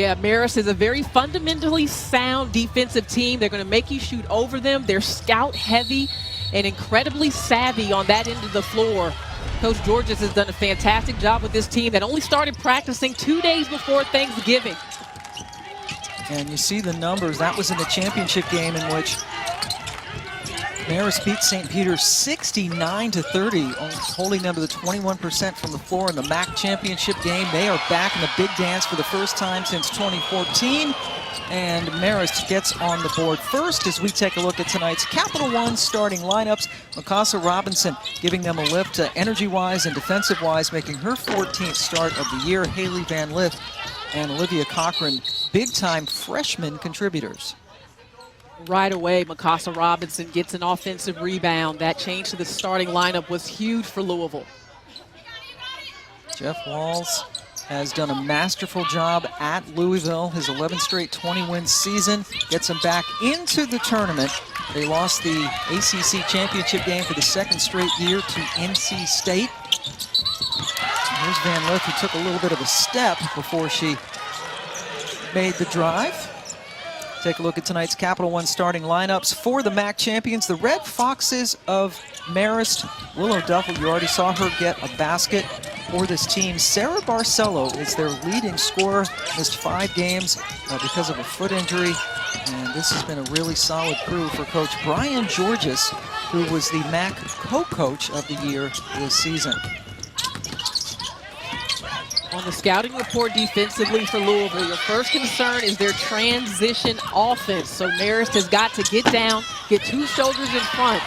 Yeah, Marist is a very fundamentally sound defensive team. They're going to make you shoot over them. They're scout heavy and incredibly savvy on that end of the floor. Coach Georges has done a fantastic job with this team that only started practicing 2 days before Thanksgiving. And you see the numbers. That was in the championship game in which Marist beat St. Peter's 69-30, holding them to the 21% from the floor in the MAC championship game. They are back in the big dance for the first time since 2014. And Marist gets on the board first as we take a look at tonight's Capital One starting lineups. Mikasa Robinson giving them a lift energy-wise and defensive-wise, making her 14th start of the year. Haley Van Lith and Olivia Cochran, big-time freshman contributors. Right away, Mikasa Robinson gets an offensive rebound. That change to the starting lineup was huge for Louisville. Jeff Walls has done a masterful job at Louisville. His 11th straight 20-win season gets him back into the tournament. They lost the ACC championship game for the second straight year to NC State. Here's Van Lith, who took a little bit of a step before she made the drive. Take a look at tonight's Capital One starting lineups for the MAC champions, the Red Foxes of Marist. Willow Duffel, you already saw her get a basket for this team. Sarah Barcelo is their leading scorer, missed 5 games because of a foot injury. And this has been a really solid crew for Coach Brian Georges, who was the MAC co-coach of the year this season. On the scouting report defensively for Louisville, your first concern is their transition offense. So Marist has got to get down, get 2 shoulders in front,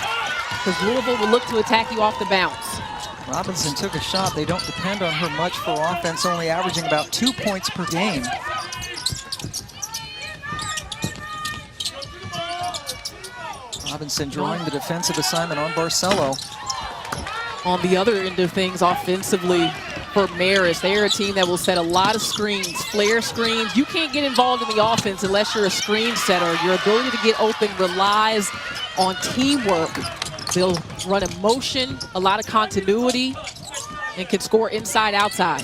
because Louisville will look to attack you off the bounce. Robinson took a shot. They don't depend on her much for offense, only averaging about 2 points per game. Robinson drawing the defensive assignment on Barcelo. On the other end of things offensively for Marist, they're a team that will set a lot of screens, flare screens. You can't get involved in the offense unless you're a screen setter. Your ability to get open relies on teamwork. They'll run a motion, a lot of continuity, and can score inside, outside.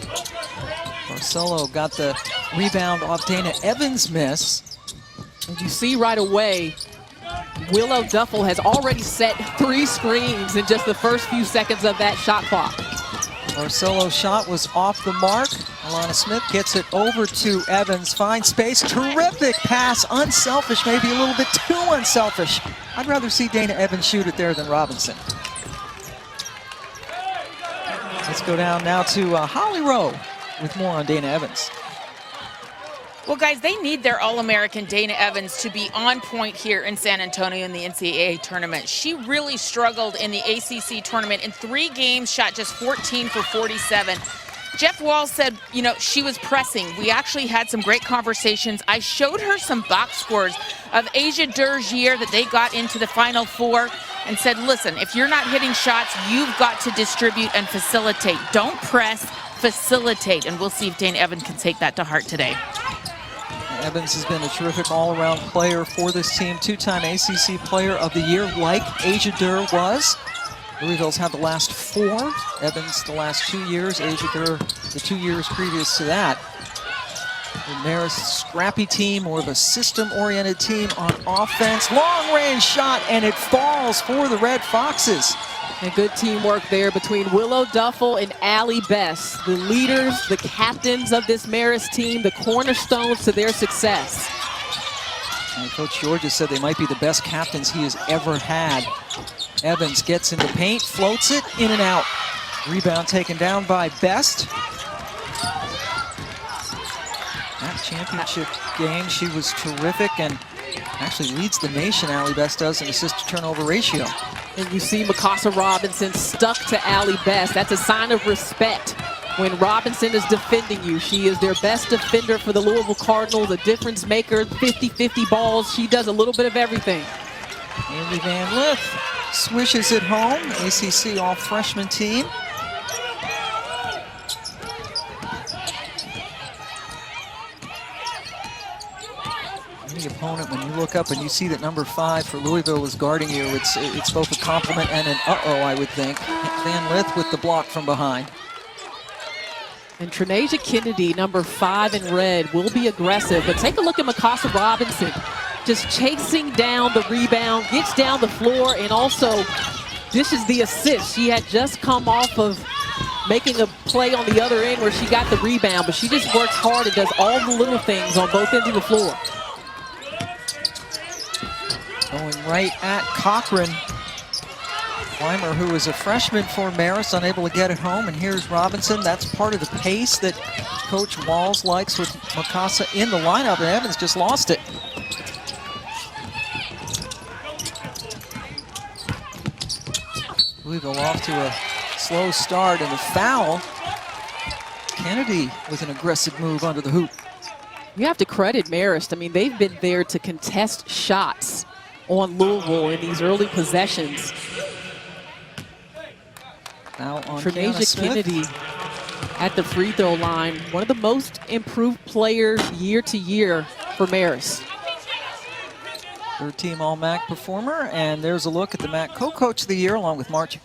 Barcelo got the rebound off Dana Evans' miss. And you see right away, Willow Duffel has already set 3 screens in just the first few seconds of that shot clock. Barcelo's shot was off the mark. Alana Smith gets it over to Evans, finds space, terrific pass, unselfish, maybe a little bit too unselfish. I'd rather see Dana Evans shoot it there than Robinson. Let's go down now to Holly Rowe with more on Dana Evans. Well, guys, they need their All-American Dana Evans to be on point here in San Antonio in the NCAA tournament. She really struggled in the ACC tournament. In 3 games, shot just 14 for 47. Jeff Walls said, you know, she was pressing. We actually had some great conversations. I showed her some box scores of Asia Dergier that they got into the Final Four and said, listen, if you're not hitting shots, you've got to distribute and facilitate. Don't press, facilitate. And we'll see if Dana Evans can take that to heart today. Evans has been a terrific all-around player for this team, 2-time ACC Player of the Year, like Asia Der was. Louisville's had the last 4. Evans the last 2 years, Asia Der the 2 years previous to that. The Marist scrappy team, more of a system-oriented team on offense. Long-range shot, and it falls for the Red Foxes. And good teamwork there between Willow Duffel and Allie Best, the leaders, the captains of this Marist team, the cornerstones to their success. And Coach Georges said they might be the best captains he has ever had. Evans gets in the paint, floats it, in and out. Rebound taken down by Best. That championship game, she was terrific and actually leads the nation, Allie Best does, in assist-to-turnover ratio. And you see Mikasa Robinson stuck to Allie Best. That's a sign of respect when Robinson is defending you. She is their best defender for the Louisville Cardinals, a difference maker, 50-50 balls. She does a little bit of everything. Haley Van Lith swishes it home, ACC all-freshman team. Any opponent, when you look up and you see that number 5 for Louisville is guarding you, it's both a compliment and an uh-oh, I would think. Van Lith with the block from behind. And Trenasia Kennedy, number 5 in red, will be aggressive. But take a look at Mikasa Robinson, just chasing down the rebound, gets down the floor, and also dishes the assist. She had just come off of making a play on the other end where she got the rebound, but she just works hard and does all the little things on both ends of the floor. Going right at Cochran. Weimer, who is a freshman for Marist, unable to get it home. And here's Robinson. That's part of the pace that Coach Walls likes with Mikasa in the lineup, and Evans just lost it. Louisville off to a slow start, and a foul. Kennedy with an aggressive move under the hoop. You have to credit Marist. I mean, they've been there to contest shots on Louisville in these early possessions. Now on Trenasia Kennedy at the free throw line, one of the most improved players year to year for Marist. Third-team All-MAC performer, and there's a look at the MAC co-coach of the year along with Mark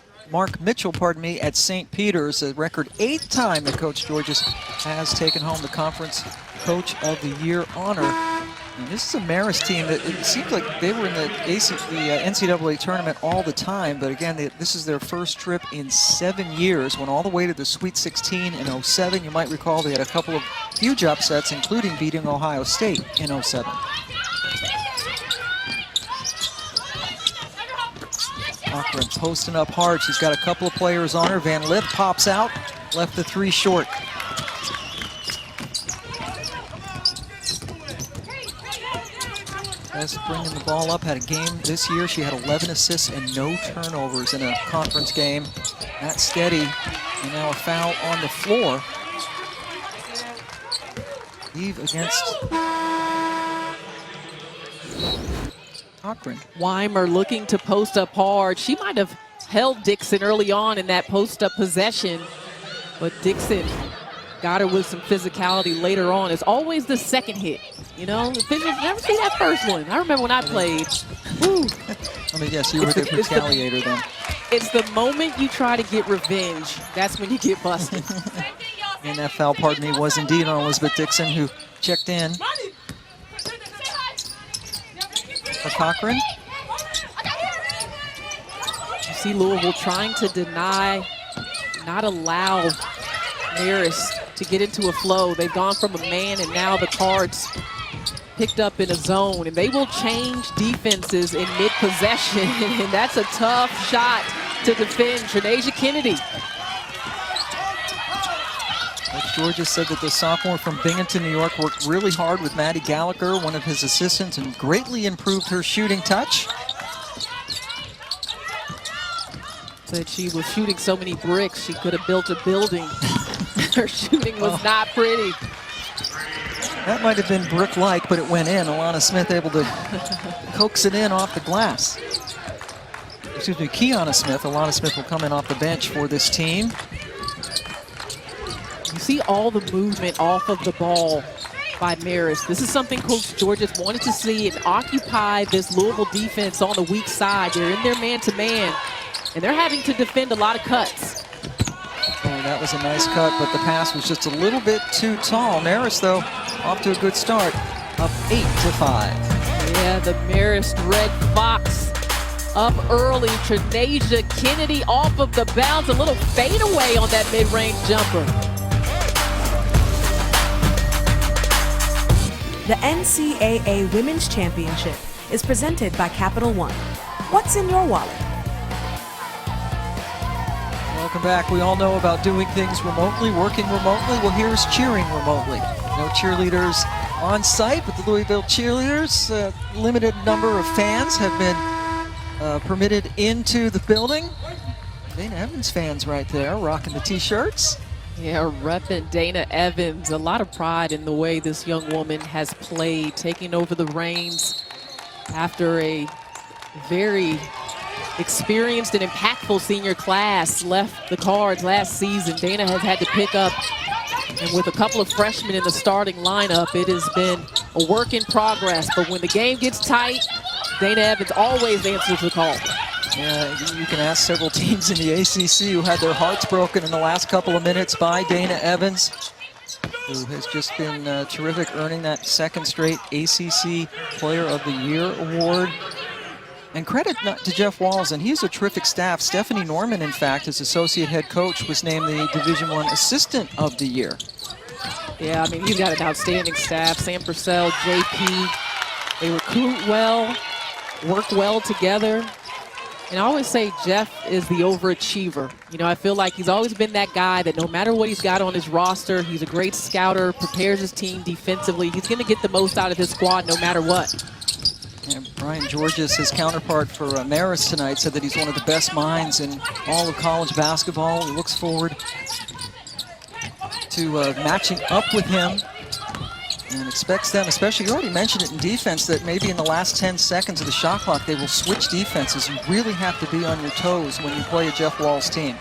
Mitchell, at St. Peter's, a record 8th time that Coach Georges has taken home the Conference Coach of the Year honor. And this is a Marist team that it seems like they were in the NCAA tournament all the time, but again, this is their first trip in 7 years, went all the way to the Sweet 16 in 07. You might recall they had a couple of huge upsets, including beating Ohio State in 07. Cochran posting up hard. She's got a couple of players on her. Van Lith pops out, left the 3 short. As bringing the ball up, had a game this year. She had 11 assists and no turnovers in a conference game. That's steady. And now a foul on the floor. Leave against Cochran. Weimer looking to post up hard. She might have held Dixon early on in that post-up possession, but Dixon got her with some physicality later on. It's always the second hit. You know, never see that first one. I remember when I played. Woo. I mean, yes, you were the retaliator then. It's the moment you try to get revenge, that's when you get busted. And that foul, pardon me, was indeed on Elizabeth Dixon, who checked in. For Cochran. You see Louisville trying to deny, not allow Marist to get into a flow. They've gone from a man, and now the Cards picked up in a zone, and they will change defenses in mid-possession, and that's a tough shot to defend. Trenasia Kennedy. Coach Georges said that the sophomore from Binghamton, New York, worked really hard with Maddie Gallagher, one of his assistants, and greatly improved her shooting touch. Said she was shooting so many bricks, she could have built a building. Her shooting was not pretty. That might have been brick-like, but it went in. Alana Smith able to coax it in off the glass. Excuse me, Kiana Smith. Alana Smith will come in off the bench for this team. You see all the movement off of the ball by Marist. This is something Coach Georges wanted to see and occupy this Louisville defense on the weak side. They're in their man-to-man, and they're having to defend a lot of cuts. Oh, that was a nice cut, but the pass was just a little bit too tall. Marist, though, off to a good start, up 8-5. Yeah, the Marist Red Fox up early. Trenasia Kennedy off of the bounce, a little fadeaway on that mid-range jumper. The NCAA Women's Championship is presented by Capital One. What's in your wallet? Welcome back. We all know about doing things remotely, working remotely. Well, here's cheering remotely. No cheerleaders on site, but the Louisville cheerleaders, a limited number of fans have been permitted into the building. Dana Evans fans right there, rocking the t-shirts. Yeah, repping Dana Evans. A lot of pride in the way this young woman has played, taking over the reins after a very experienced and impactful senior class left the Cards last season. Dana has had to pick up, and with a couple of freshmen in the starting lineup, it has been a work in progress. But when the game gets tight, Dana Evans always answers the call. Yeah, you can ask several teams in the ACC who had their hearts broken in the last couple of minutes by Dana Evans, who has just been terrific, earning that second straight ACC Player of the Year award. And credit to Jeff Walls, and he's a terrific staff. Stephanie Norman, in fact, his associate head coach, was named the Division I Assistant of the Year. Yeah, I mean, he's got an outstanding staff. Sam Purcell, JP, they recruit well, work well together. And I always say Jeff is the overachiever. You know, I feel like he's always been that guy that no matter what he's got on his roster, he's a great scouter, prepares his team defensively. He's going to get the most out of his squad no matter what. And Brian Georges, his counterpart for Marist tonight, said that he's one of the best minds in all of college basketball. He looks forward to matching up with him and expects them, especially, you already mentioned it in defense, that maybe in the last 10 seconds of the shot clock, they will switch defenses. You really have to be on your toes when you play a Jeff Walls team.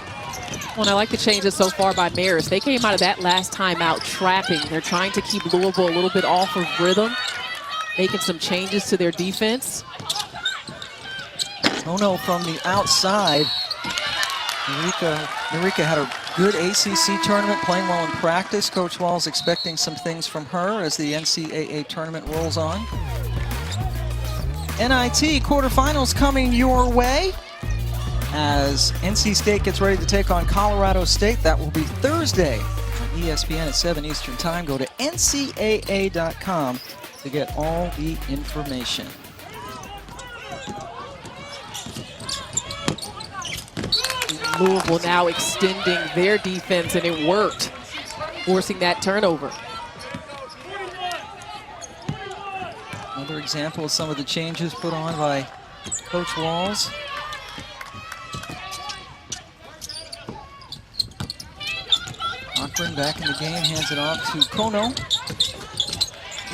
Well, and I like the changes so far by Marist. They came out of that last timeout trapping. They're trying to keep Louisville a little bit off of rhythm, making some changes to their defense. Ono from the outside. Marika had a good ACC tournament, playing well in practice. Coach Walls expecting some things from her as the NCAA tournament rolls on. NIT quarterfinals coming your way as NC State gets ready to take on Colorado State. That will be Thursday on ESPN at 7 Eastern Time. Go to ncaa.com to get all the information. Louisville now extending their defense, and it worked, forcing that turnover. Another example of some of the changes put on by Coach Walls. Cochran back in the game, hands it off to Kono.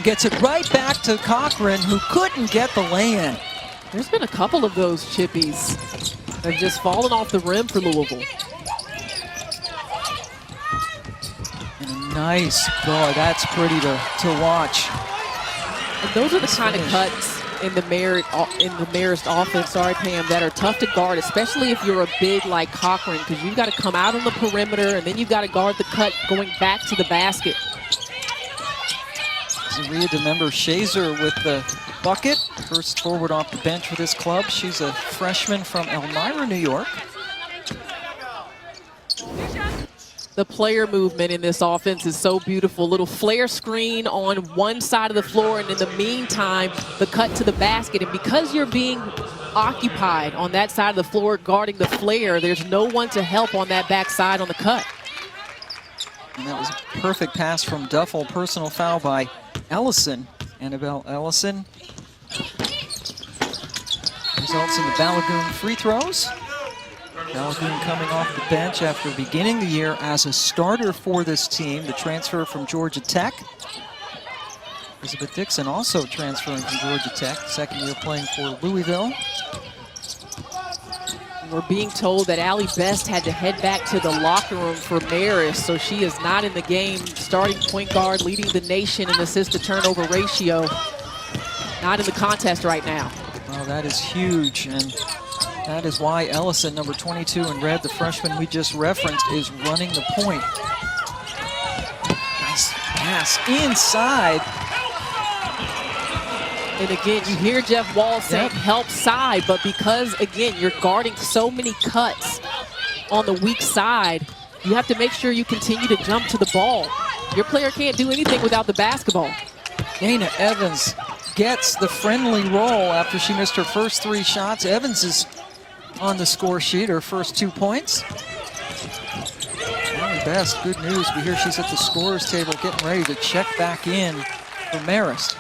Gets it right back to Cochran, who couldn't get the lay-in. There's been a couple of those chippies that have just fallen off the rim for Louisville. And a nice, boy, that's pretty to watch. And those are the kind of cuts in the Marist offense, sorry Pam, that are tough to guard, especially if you're a big like Cochran, because you've got to come out on the perimeter and then you've got to guard the cut going back to the basket. Zaria DeMember Shazer with the bucket. First forward off the bench for this club. She's a freshman from Elmira, New York. The player movement in this offense is so beautiful. Little flare screen on one side of the floor, and in the meantime, the cut to the basket. And because you're being occupied on that side of the floor guarding the flare, there's no one to help on that backside on the cut. And that was a perfect pass from Duffel. Personal foul by Ellison. Annabelle Ellison. Results in the Balagoon free throws. Balagoon coming off the bench after beginning the year as a starter for this team. The transfer from Georgia Tech. Elizabeth Dixon also transferring from Georgia Tech. Second year playing for Louisville. We're being told that Allie Best had to head back to the locker room for Marist, so she is not in the game. Starting point guard, leading the nation in assist-to-turnover ratio. Not in the contest right now. Well, that is huge, and that is why Ellison, number 22 in red, the freshman we just referenced, is running the point. Nice pass inside. And again, you hear Jeff Walls saying help side, but because, again, you're guarding so many cuts on the weak side, you have to make sure you continue to jump to the ball. Your player can't do anything without the basketball. Dana Evans gets the friendly roll after she missed her first 3 shots. Evans is on the score sheet, her first 2 points. Allie Best, good news. We hear she's at the scorer's table getting ready to check back in for Marist.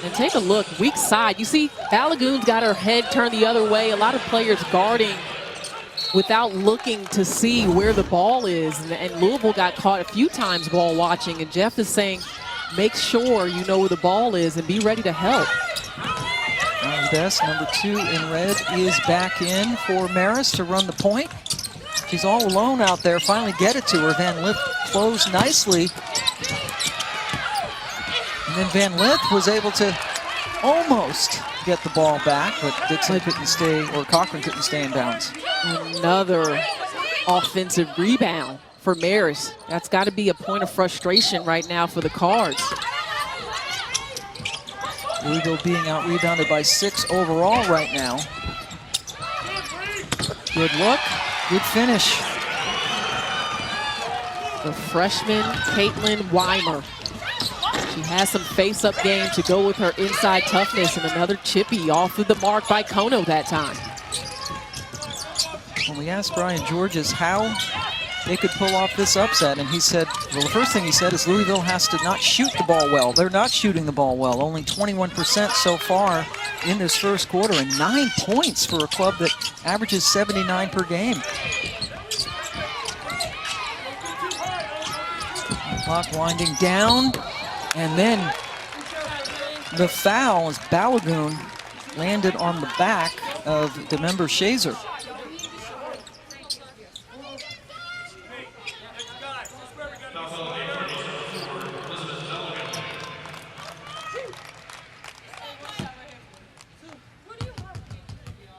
And take a look, weak side. You see Balagoon's got her head turned the other way. A lot of players guarding without looking to see where the ball is. And Louisville got caught a few times ball watching. And Jeff is saying, make sure you know where the ball is and be ready to help. Allie Best, number 2 in red, is back in for Marist to run the point. She's all alone out there. Finally get it to her. Van Lith closed nicely. And then Van Lith was able to almost get the ball back, but Dixon couldn't stay, or Cochran couldn't stay in bounds. Another offensive rebound for Marist. That's got to be a point of frustration right now for the Cards. Louisville being out-rebounded by 6 overall right now. Good look, good finish. The freshman, Caitlin Weimer. She has some face-up game to go with her inside toughness, and another chippy off of the mark by Kono that time. When we asked Brian Georges how they could pull off this upset, and he said, well, the first thing he said is Louisville has to not shoot the ball well. They're not shooting the ball well, only 21% so far in this first quarter, and 9 points for a club that averages 79 per game. Clock winding down, and then the foul as Balagoon landed on the back of Demember Shazer.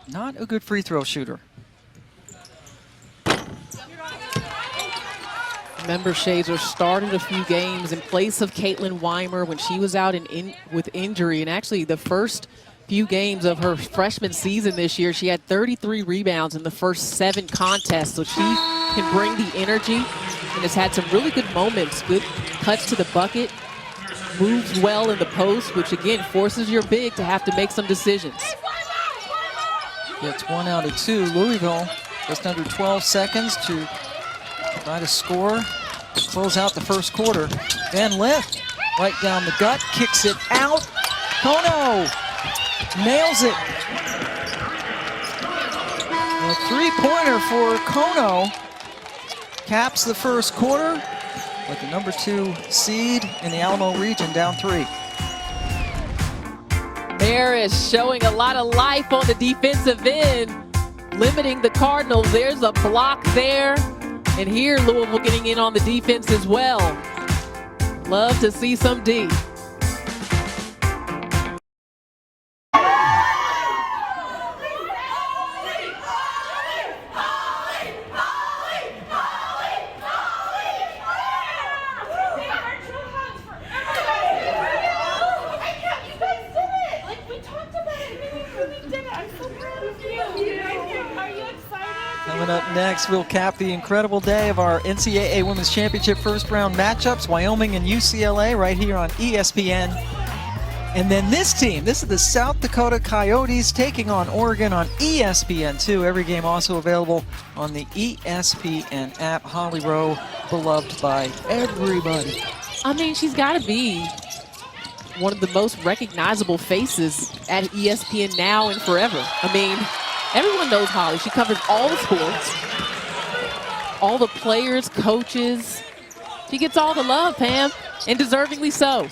Not a good free throw shooter. Remember, Shazer started a few games in place of Caitlin Weimer when she was out with injury. And actually, the first few games of her freshman season this year, she had 33 rebounds in the first 7 contests. So she can bring the energy and has had some really good moments, good cuts to the bucket, moves well in the post, which again forces your big to have to make some decisions. Gets 1 out of 2. Louisville just under 12 seconds to try to score to close out the first quarter. Van Lith right down the gut, kicks it out. Kono nails it. A 3-pointer for Kono caps the first quarter with the number 2 seed in the Alamo region down 3. Marist showing a lot of life on the defensive end, limiting the Cardinals. There's a block there. And here, Louisville getting in on the defense as well. Love to see some D. Coming up next, we'll cap the incredible day of our NCAA Women's Championship first round matchups, Wyoming and UCLA, right here on ESPN. And then this team, this is the South Dakota Coyotes taking on Oregon on ESPN2. Every game also available on the ESPN app. Holly Rowe, beloved by everybody. I mean, she's got to be one of the most recognizable faces at ESPN now and forever. I mean, everyone knows Holly. She covers all the sports, all the players, coaches. She gets all the love, Pam, and deservingly so.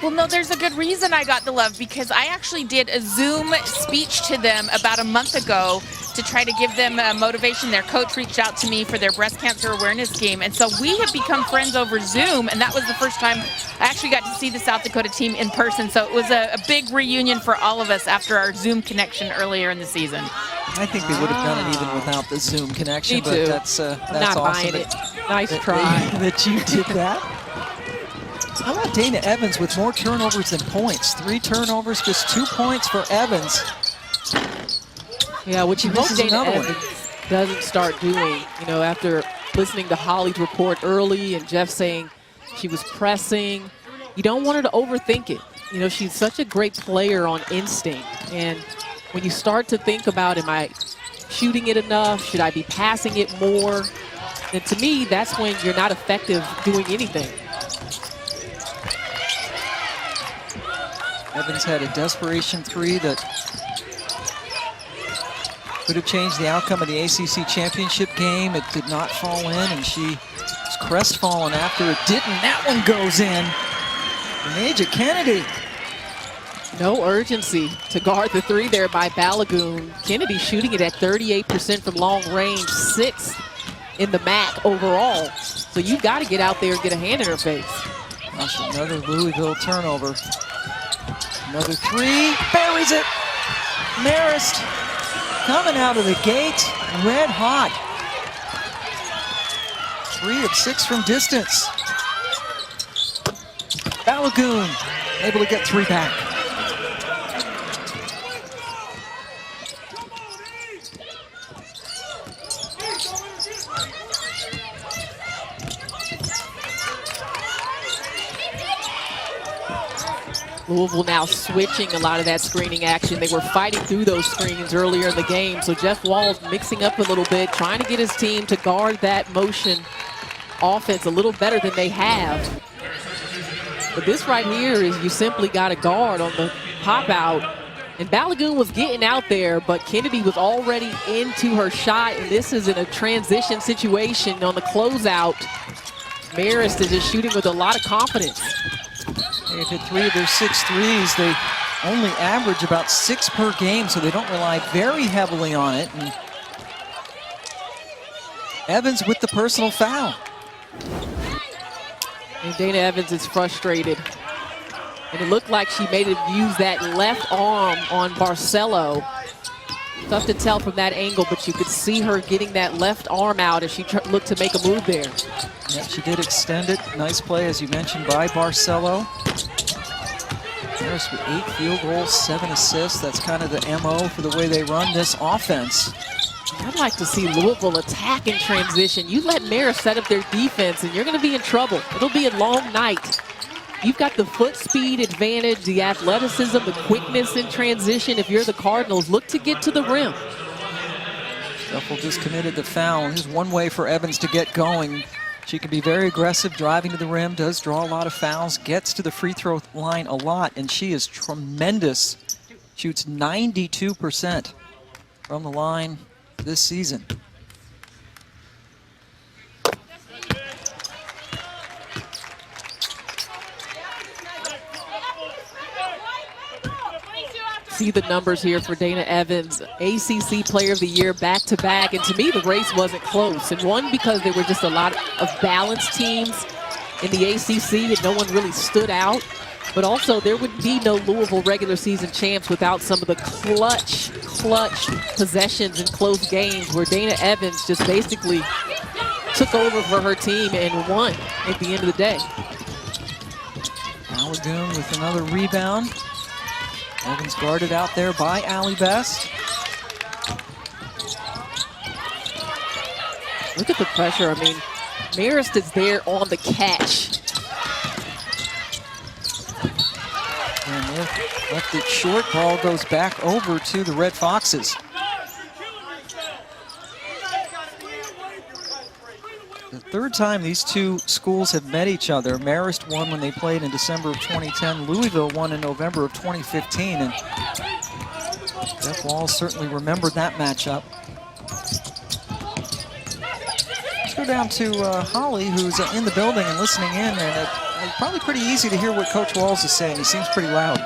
Well, no, there's a good reason I got the love, because I actually did a Zoom speech to them about a month ago to try to give them motivation. Their coach reached out to me for their breast cancer awareness game, and so we have become friends over Zoom, and that was the first time I actually got to see the South Dakota team in person. So it was a big reunion for all of us after our Zoom connection earlier in the season. I think they would have done it even without the Zoom connection, Me but too. that's Not awesome buying it. Nice try. that you did that. How about Dana Evans with more turnovers than points? 3 turnovers, just 2 points for Evans. Yeah, which you hope This is Dana another one. Evans doesn't start doing, you know, after listening to Holly's report early and Jeff saying she was pressing. You don't want her to overthink it. You know, she's such a great player on instinct. And when you start to think about, am I shooting it enough? Should I be passing it more? And to me, that's when you're not effective doing anything. Evans had a desperation 3 that could have changed the outcome of the ACC championship game. It did not fall in, and she was crestfallen after it didn't. That one goes in. Major Kennedy. No urgency to guard the 3 there by Balagoon. Kennedy shooting it at 38% from long range, 6th in the MAC overall. So you've got to get out there and get a hand in her face. Now gosh, another Louisville turnover. Another three, buries it. Marist coming out of the gate, red hot. 3 of 6 from distance. Balagoon able to get 3 back. Louisville now switching a lot of that screening action. They were fighting through those screens earlier in the game, so Jeff Walls mixing up a little bit, trying to get his team to guard that motion offense a little better than they have. But this right here is you simply got a guard on the pop out. And Balagoon was getting out there, but Kennedy was already into her shot, and this is in a transition situation on the closeout. Marist is just shooting with a lot of confidence. They've hit 3 of their 6 threes. They only average about 6 per game, so they don't rely very heavily on it. And Evans with the personal foul. And Dana Evans is frustrated. And it looked like she made him use that left arm on Barcelo. Tough to tell from that angle, but you could see her getting that left arm out as she looked to make a move there. Yeah, she did extend it. Nice play, as you mentioned, by Barcelo. Marist with 8 field goals, 7 assists. That's kind of the MO for the way they run this offense. I'd like to see Louisville attack in transition. You let Marist set up their defense, and you're going to be in trouble. It'll be a long night. You've got the foot speed advantage, the athleticism, the quickness in transition. If you're the Cardinals, look to get to the rim. Shuffle just committed the foul. Here's one way for Evans to get going. She can be very aggressive, driving to the rim, does draw a lot of fouls, gets to the free throw line a lot, and she is tremendous. Shoots 92% from the line this season. See the numbers here for Dana Evans, ACC Player of the Year back-to-back, and to me the race wasn't close. And one, because there were just a lot of balanced teams in the ACC and no one really stood out, but also there would be no Louisville regular season champs without some of the clutch possessions in close games where Dana Evans just basically took over for her team and won at the end of the day. Balagoon with another rebound. Evans guarded out there by Allie Best. Look at the pressure. I mean, Marist is there on the catch. And left it short. Ball goes back over to the Red Foxes. The third time these two schools have met each other. Marist won when they played in December of 2010. Louisville won in November of 2015. And Jeff Walls certainly remembered that matchup. Let's go down to Holly, who's in the building and listening in. And it's probably pretty easy to hear what Coach Walls is saying. He seems pretty loud.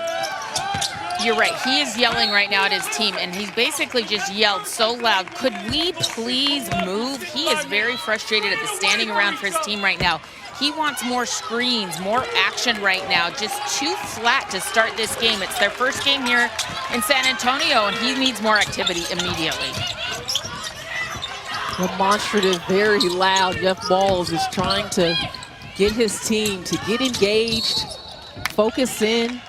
You're right. He is yelling right now at his team, and he's basically just yelled so loud, could we please move? He is very frustrated at the standing around for his team right now. He wants more screens, more action right now, just too flat to start this game. It's their first game here in San Antonio, and he needs more activity immediately. Demonstrative, very loud. Jeff Walls is trying to get his team to get engaged, focus in.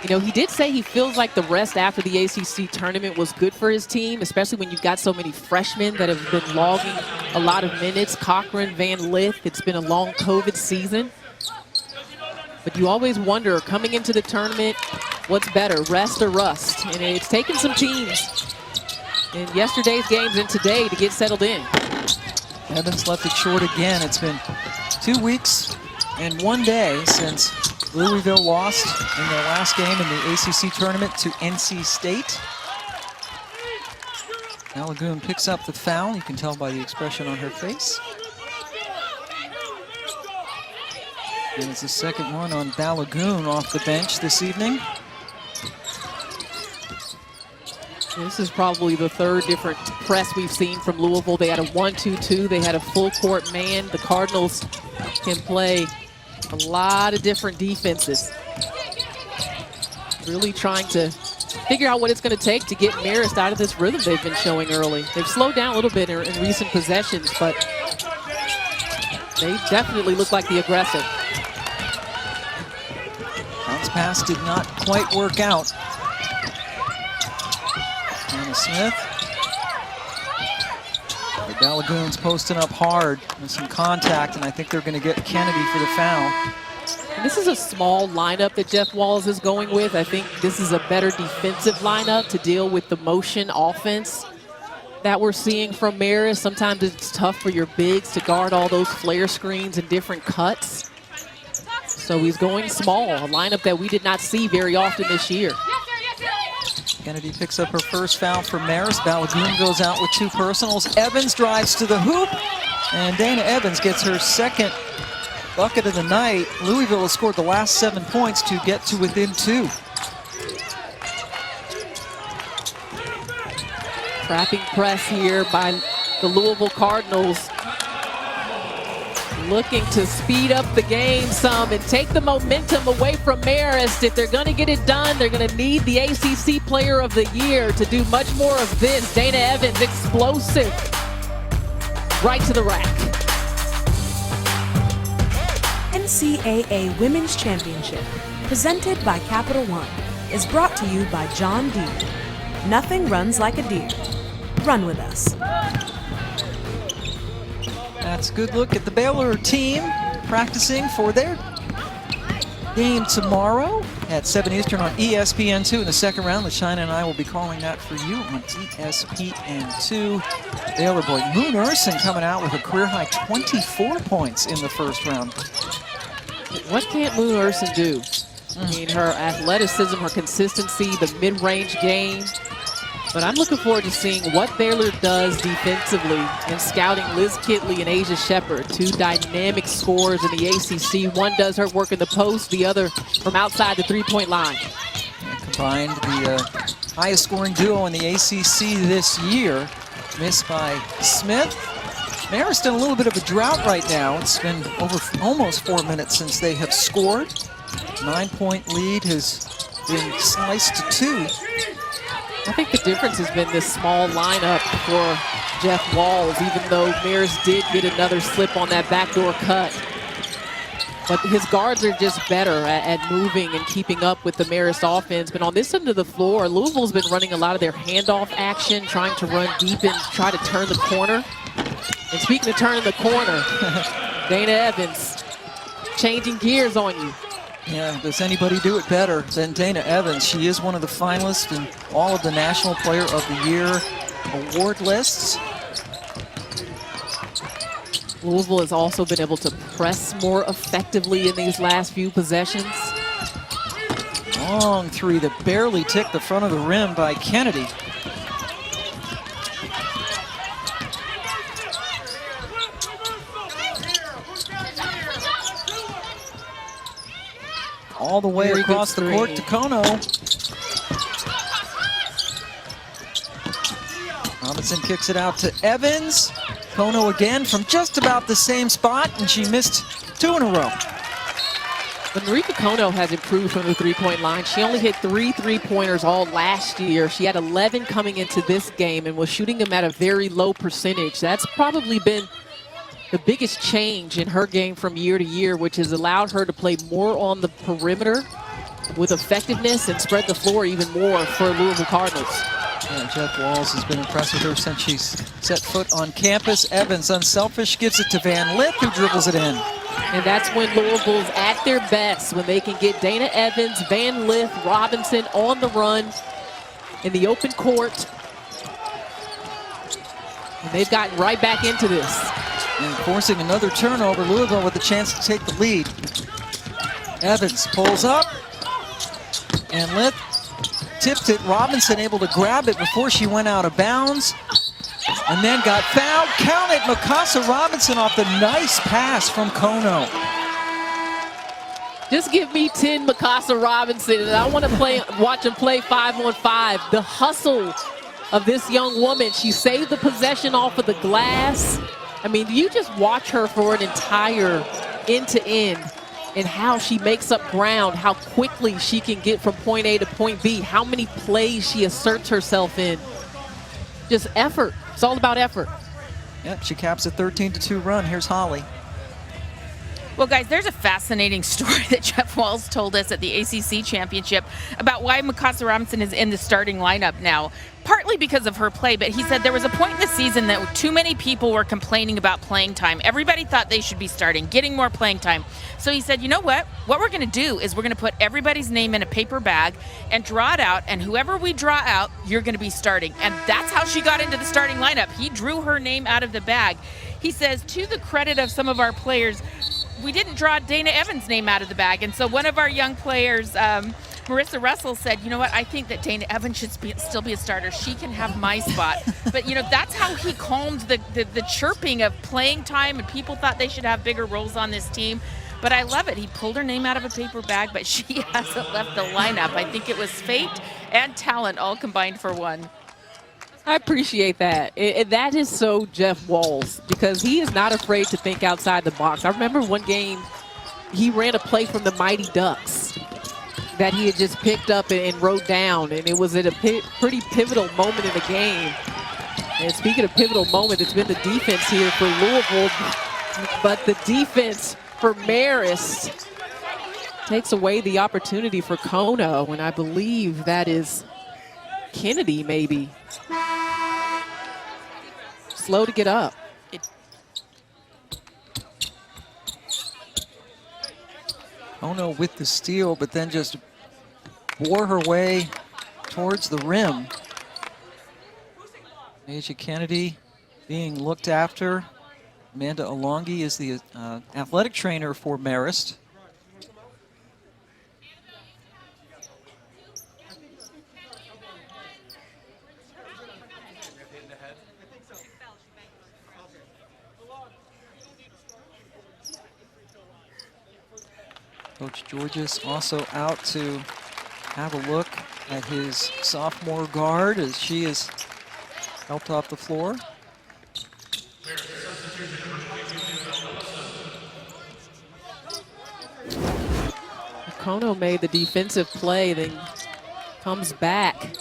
You know, he did say he feels like the rest after the ACC tournament was good for his team, especially when you've got so many freshmen that have been logging a lot of minutes. Cochran, Van Lith, it's been a long COVID season. But you always wonder, coming into the tournament, what's better, rest or rust? And it's taken some teams in yesterday's games and today to get settled in. Evans left it short again. It's been 2 weeks and 1 day since Louisville lost in their last game in the ACC tournament to NC State. Balagoon picks up the foul. You can tell by the expression on her face. And it's the second one on Balagoon off the bench this evening. This is probably the third different press we've seen from Louisville. They had a 1-2-2. They had a full court man. The Cardinals can play A lot of different defenses. Really trying to figure out what it's going to take to get Marist out of this rhythm they've been showing early. They've slowed down a little bit in recent possessions, but they definitely look like the aggressor. Bounce pass did not quite work out. Anna Smith. The Balagoons posting up hard with some contact, and I think they're going to get Kennedy for the foul. And this is a small lineup that Jeff Walls is going with. I think this is a better defensive lineup to deal with the motion offense that we're seeing from Marist. Sometimes it's tough for your bigs to guard all those flare screens and different cuts. So he's going small, a lineup that we did not see very often this year. Kennedy picks up her first foul for Marist. Balagoon goes out with 2 personals. Evans drives to the hoop, and Dana Evans gets her second bucket of the night. Louisville has scored the last 7 points to get to within 2. Trapping press here by the Louisville Cardinals. Looking to speed up the game some and take the momentum away from Marist. If they're going to get it done, they're going to need the ACC Player of the Year to do much more of this. Dana Evans, explosive, right to the rack. NCAA Women's Championship, presented by Capital One, is brought to you by John Deere. Nothing runs like a deer. Run with us. That's a good look at the Baylor team practicing for their game tomorrow at 7 Eastern on ESPN2 in the second round. LaShina and I will be calling that for you on ESPN2. Baylor boy Moon Urson coming out with a career-high 24 points in the first round. What can't Moon Urson do? I mean, her athleticism, her consistency, the mid-range game. But I'm looking forward to seeing what Baylor does defensively in scouting Liz Kitley and Asia Shepherd, 2 dynamic scorers in the ACC. One does her work in the post, the other from outside the three-point line. Yeah, combined the highest scoring duo in the ACC this year, missed by Smith. Marist in a little bit of a drought right now. It's been over almost 4 minutes since they have scored. 9-point lead has been sliced to 2. I think the difference has been this small lineup for Jeff Walls, even though Marist did get another slip on that backdoor cut. But his guards are just better at moving and keeping up with the Marist offense. But on this end of the floor, Louisville's been running a lot of their handoff action, trying to run deep and try to turn the corner. And speaking of turning the corner, Dana Evans changing gears on you. Yeah, does anybody do it better than Dana Evans? She is one of the finalists in all of the National Player of the Year award lists. Louisville has also been able to press more effectively in these last few possessions. Long 3 that barely ticked the front of the rim by Kennedy. All the way across the court to Kono. Robinson kicks it out to Evans. Kono again from just about the same spot, and she missed 2 in a row. But Marika Kono has improved from the three-point line. She only hit 3 three-pointers all last year. She had 11 coming into this game and was shooting them at a very low percentage. That's probably been the biggest change in her game from year to year, which has allowed her to play more on the perimeter with effectiveness and spread the floor even more for Louisville Cardinals. Yeah, Jeff Walls has been impressed with her since she's set foot on campus. Evans, unselfish, gives it to Van Lith, who dribbles it in. And that's when Louisville's at their best, when they can get Dana Evans, Van Lith, Robinson on the run in the open court. And they've gotten right back into this. And forcing another turnover, Louisville with a chance to take the lead. Evans pulls up, and Lith tipped it. Robinson able to grab it before she went out of bounds, and then got fouled. Count it, Mikasa Robinson off the nice pass from Kono. Just give me 10 Mikasa Robinson, and I want to watch him play 5-on-5. The hustle of this young woman. She saved the possession off of the glass. I mean, you just watch her for an entire end-to-end and how she makes up ground, how quickly she can get from point A to point B, how many plays she asserts herself in. Just effort. It's all about effort. Yep, she caps a 13-2 run. Here's Holly. Well, guys, there's a fascinating story that Jeff Walz told us at the ACC Championship about why Mikasa Robinson is in the starting lineup now. Partly because of her play, but he said there was a point in the season that too many people were complaining about playing time. Everybody thought they should be starting, getting more playing time. So he said, you know what? What we're going to do is we're going to put everybody's name in a paper bag and draw it out, and whoever we draw out, you're going to be starting. And that's how she got into the starting lineup. He drew her name out of the bag. He says, to the credit of some of our players, we didn't draw Dana Evans' name out of the bag. And so one of our young players, Marissa Russell, said, you know what, I think that Dana Evans should still be a starter. She can have my spot. But, you know, that's how he calmed the chirping of playing time, and people thought they should have bigger roles on this team. But I love it. He pulled her name out of a paper bag, but she hasn't left the lineup. I think it was fate and talent all combined for one. I appreciate that. That is so Jeff Walz, because he is not afraid to think outside the box. I remember one game he ran a play from the Mighty Ducks that he had just picked up and wrote down, and it was at a pretty pivotal moment in the game. And speaking of pivotal moment, it's been the defense here for Louisville, but the defense for Marist takes away the opportunity for Kono, and I believe that is Kennedy maybe. Slow to get up. Kono with the steal, but then just bore her way towards the rim. Asia Kennedy being looked after. Amanda Alongi is the athletic trainer for Marist. Coach Georges also out to have a look at his sophomore guard as she is helped off the floor. Kono made the defensive play, then comes back.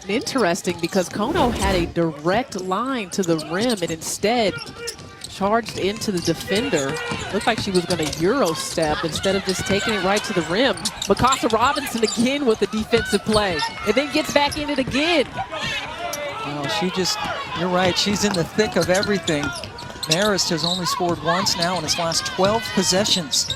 Interesting, because Kono had a direct line to the rim and instead charged into the defender. Looked like she was going to Euro step instead of just taking it right to the rim. Mikasa Robinson again with the defensive play, and then gets back in it again. Well, she just, you're right, she's in the thick of everything. Marist has only scored once now in his last 12 possessions.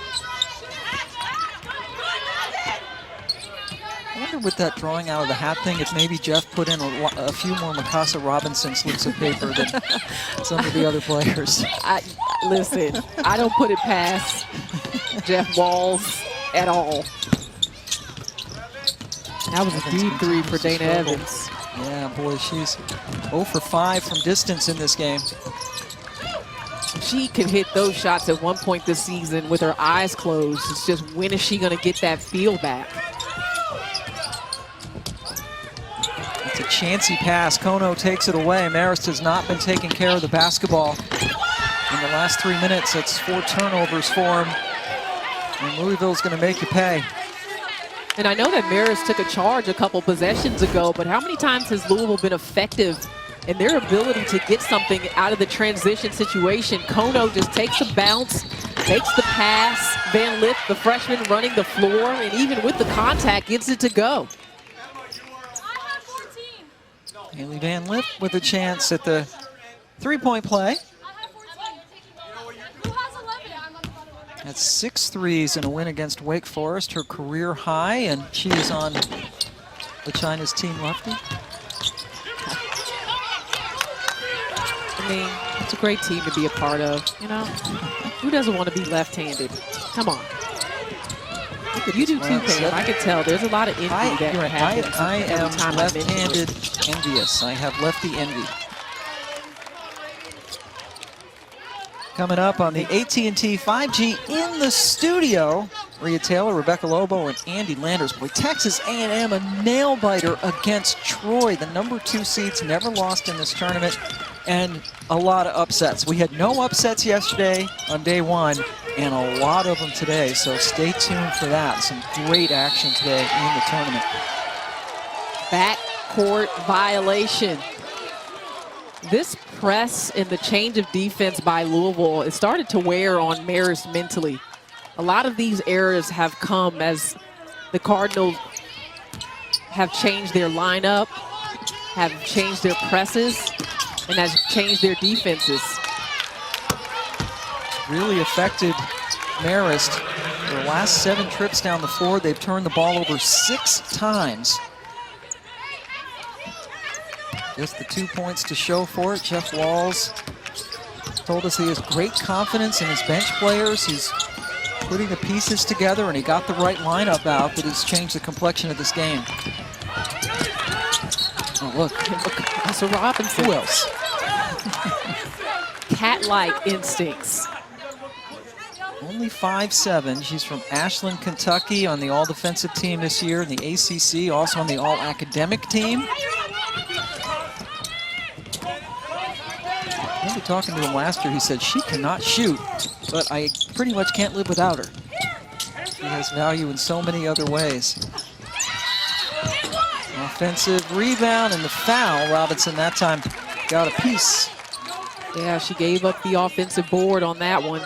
I wonder with that drawing out of the hat thing, if maybe Jeff put in a few more Mikasa Robinson slips of paper than some of the other players. Listen, I don't put it past Jeff Walz at all. That was a deep three for Dana Evans. Yeah, boy, she's 0 for 5 from distance in this game. She could hit those shots at one point this season with her eyes closed. It's just, when is she going to get that feel back? It's a chancy pass. Kono takes it away. Marist has not been taking care of the basketball. In the last 3 minutes, it's 4 turnovers for him. And Louisville's going to make you pay. And I know that Marist took a charge a couple possessions ago, but how many times has Louisville been effective in their ability to get something out of the transition situation? Kono just takes a bounce, makes the pass. Van Lith, the freshman, running the floor, and even with the contact, gets it to go. Haley Van Lith with a chance at the three-point play. That's 6 threes in a win against Wake Forest, her career high, and she is on the China's team lefty. I mean, it's a great team to be a part of, you know? Who doesn't want to be left-handed? Come on. You do too, Pam. I can tell. There's a lot of envy that happens. I am left-handed envious. I have lefty envy. Coming up on the AT&T 5G in the studio, Rhea Taylor, Rebecca Lobo, and Andy Landers. Boy, Texas A&M, a nail-biter against Troy. The #2 seeds never lost in this tournament. and a lot of upsets. We had no upsets yesterday on day one, and a lot of them today, so stay tuned for that. Some great action today in the tournament. Backcourt violation. This press and the change of defense by Louisville, it started to wear on Marist mentally. A lot of these errors have come as the Cardinals have changed their lineup, have changed their presses, and has changed their defenses. Really affected Marist. Their last 7 trips down the floor, they've turned the ball over 6 times. Just the 2 points to show for it. Jeff Walls told us he has great confidence in his bench players. He's putting the pieces together, and he got the right lineup out that has changed the complexion of this game. Oh, look. That's Robinson. Who else? Cat-like instincts. Only 5'7". She's from Ashland, Kentucky, on the all-defensive team this year in the ACC, also on the all-academic team. I remember talking to him last year. He said, she cannot shoot, but I pretty much can't live without her. She has value in so many other ways. Offensive rebound and the foul. Robinson that time got a piece. Yeah, she gave up the offensive board on that one.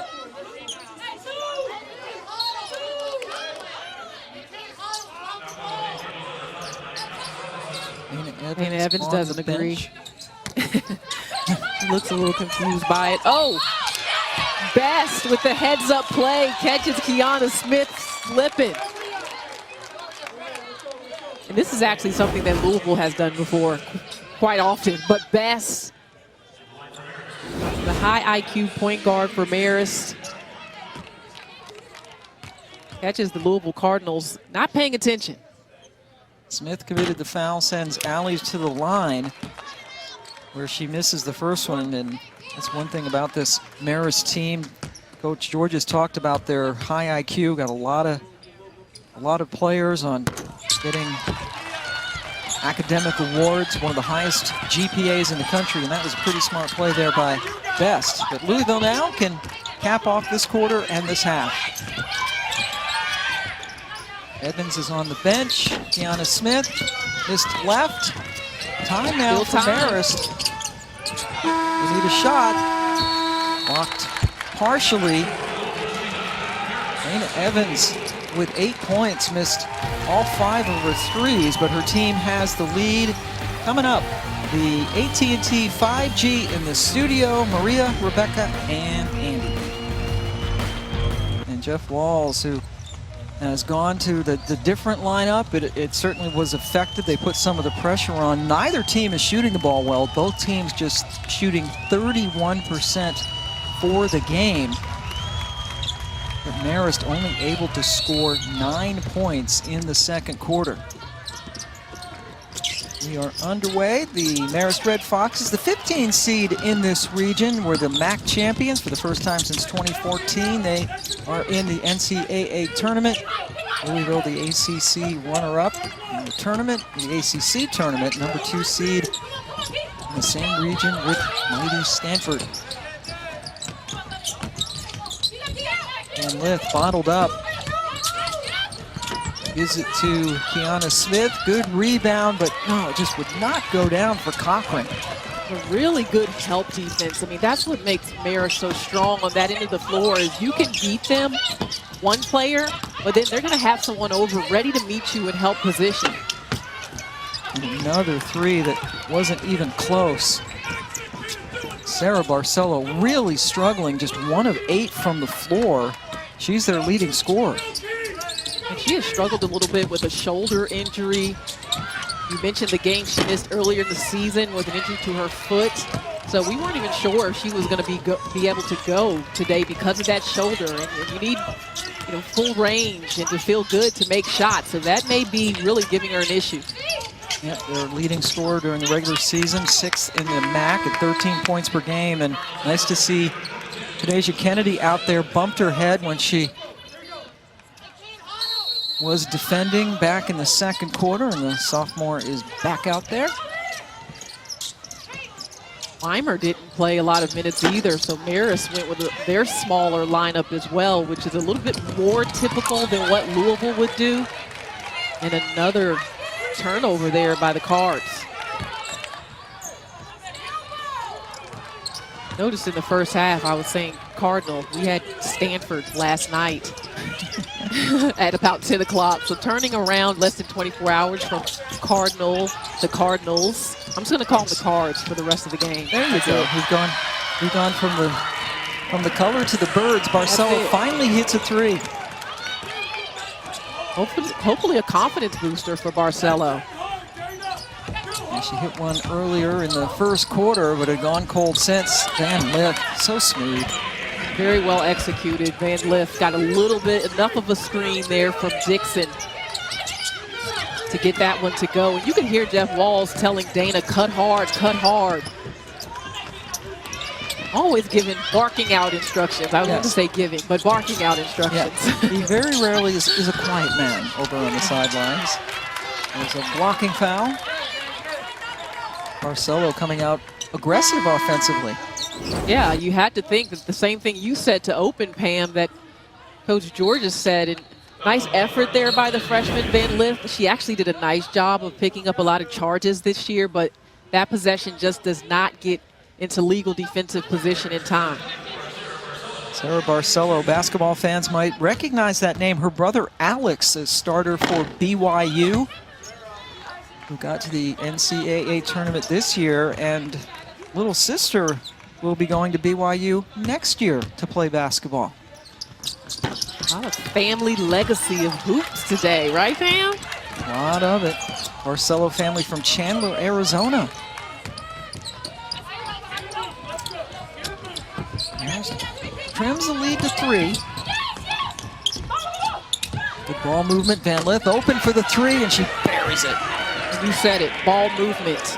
And Evans doesn't agree. He looks a little confused by it. Oh, Best with the heads-up play catches Kiana Smith slipping. And this is actually something that Louisville has done before quite often, but Best, the high IQ point guard for Marist, catches the Louisville Cardinals not paying attention. Smith committed the foul, sends Allies to the line where she misses the first one, and that's one thing about this Marist team. Coach George has talked about their high IQ, got a lot of players on getting academic awards, one of the highest GPAs in the country, and that was a pretty smart play there by Best. But Louisville now can cap off this quarter and this half. Evans is on the bench. Kiana Smith missed left. Time now for Marist. They need a shot. Blocked partially. Dana Evans with 8 points, missed all 5 of her threes, but her team has the lead. Coming up, the AT&T 5G in the studio, Maria, Rebecca, and Andy. And Jeff Walls, who has gone to the different lineup. It certainly was affected. They put some of the pressure on. Neither team is shooting the ball well. Both teams just shooting 31% for the game. But Marist only able to score 9 points in the second quarter. We are underway. The Marist Red Foxes, the 15 seed in this region, were the MAC champions for the first time since 2014. They are in the NCAA tournament. Louisville, the ACC runner-up in the tournament. The ACC tournament, number 2 seed in the same region with mighty Stanford. And Lith bottled up. Gives it to Kiana Smith. Good rebound, but no, it just would not go down for Cochran. A really good help defense. I mean, that's what makes Marist so strong on that end of the floor is you can beat them, one player, but then they're going to have someone over ready to meet you in help position. And another 3 that wasn't even close. Sarah Barcelo really struggling, just 1 of 8 from the floor. She's their leading scorer. And she has struggled a little bit with a shoulder injury. You mentioned the game she missed earlier in the season with an injury to her foot. So we weren't even sure if she was going to be able to go today because of that shoulder. And you need full range and to feel good to make shots. So that may be really giving her an issue. Yeah, their leading scorer during the regular season, 6th in the MAC at 13 points per game. And nice to see Kadeja Kennedy out there, bumped her head when she was defending back in the second quarter, and the sophomore is back out there. Weimer didn't play a lot of minutes either, so Marist went with their smaller lineup as well, which is a little bit more typical than what Louisville would do. And another turnover there by the Cards. Notice in the first half, I was saying Cardinal. We had Stanford last night at about 10 o'clock. So turning around less than 24 hours from Cardinal to Cardinals. I'm just going to call them the Cards for the rest of the game. There you go. We've gone from the color to the birds. Barcelo finally hits a three. Hopefully a confidence booster for Barcelo. She hit one earlier in the first quarter, but had gone cold since. Van Lith, so smooth. Very well executed. Van Lith got enough of a screen there from Dixon to get that one to go. And you can hear Jeff Walls telling Dana, cut hard, cut hard. Always barking out instructions. I was going to say giving, but barking out instructions. Yeah. He very rarely is a quiet man over on the sidelines. There's a blocking foul. Barcelo coming out aggressive offensively. Yeah, you had to think that the same thing you said to open, Pam, that Coach Georges said. And nice effort there by the freshman, Van Lith. She actually did a nice job of picking up a lot of charges this year, but that possession just does not get into legal defensive position in time. Sarah Barcelo, basketball fans might recognize that name. Her brother Alex is starter for BYU, who got to the NCAA tournament this year, and little sister will be going to BYU next year to play basketball. A lot of family legacy of hoops today, right, Pam? A lot of it. Barcelo family from Chandler, Arizona. Trims the lead to three. Good ball movement. Van Lith open for the three, and she buries it. You said it, ball movement.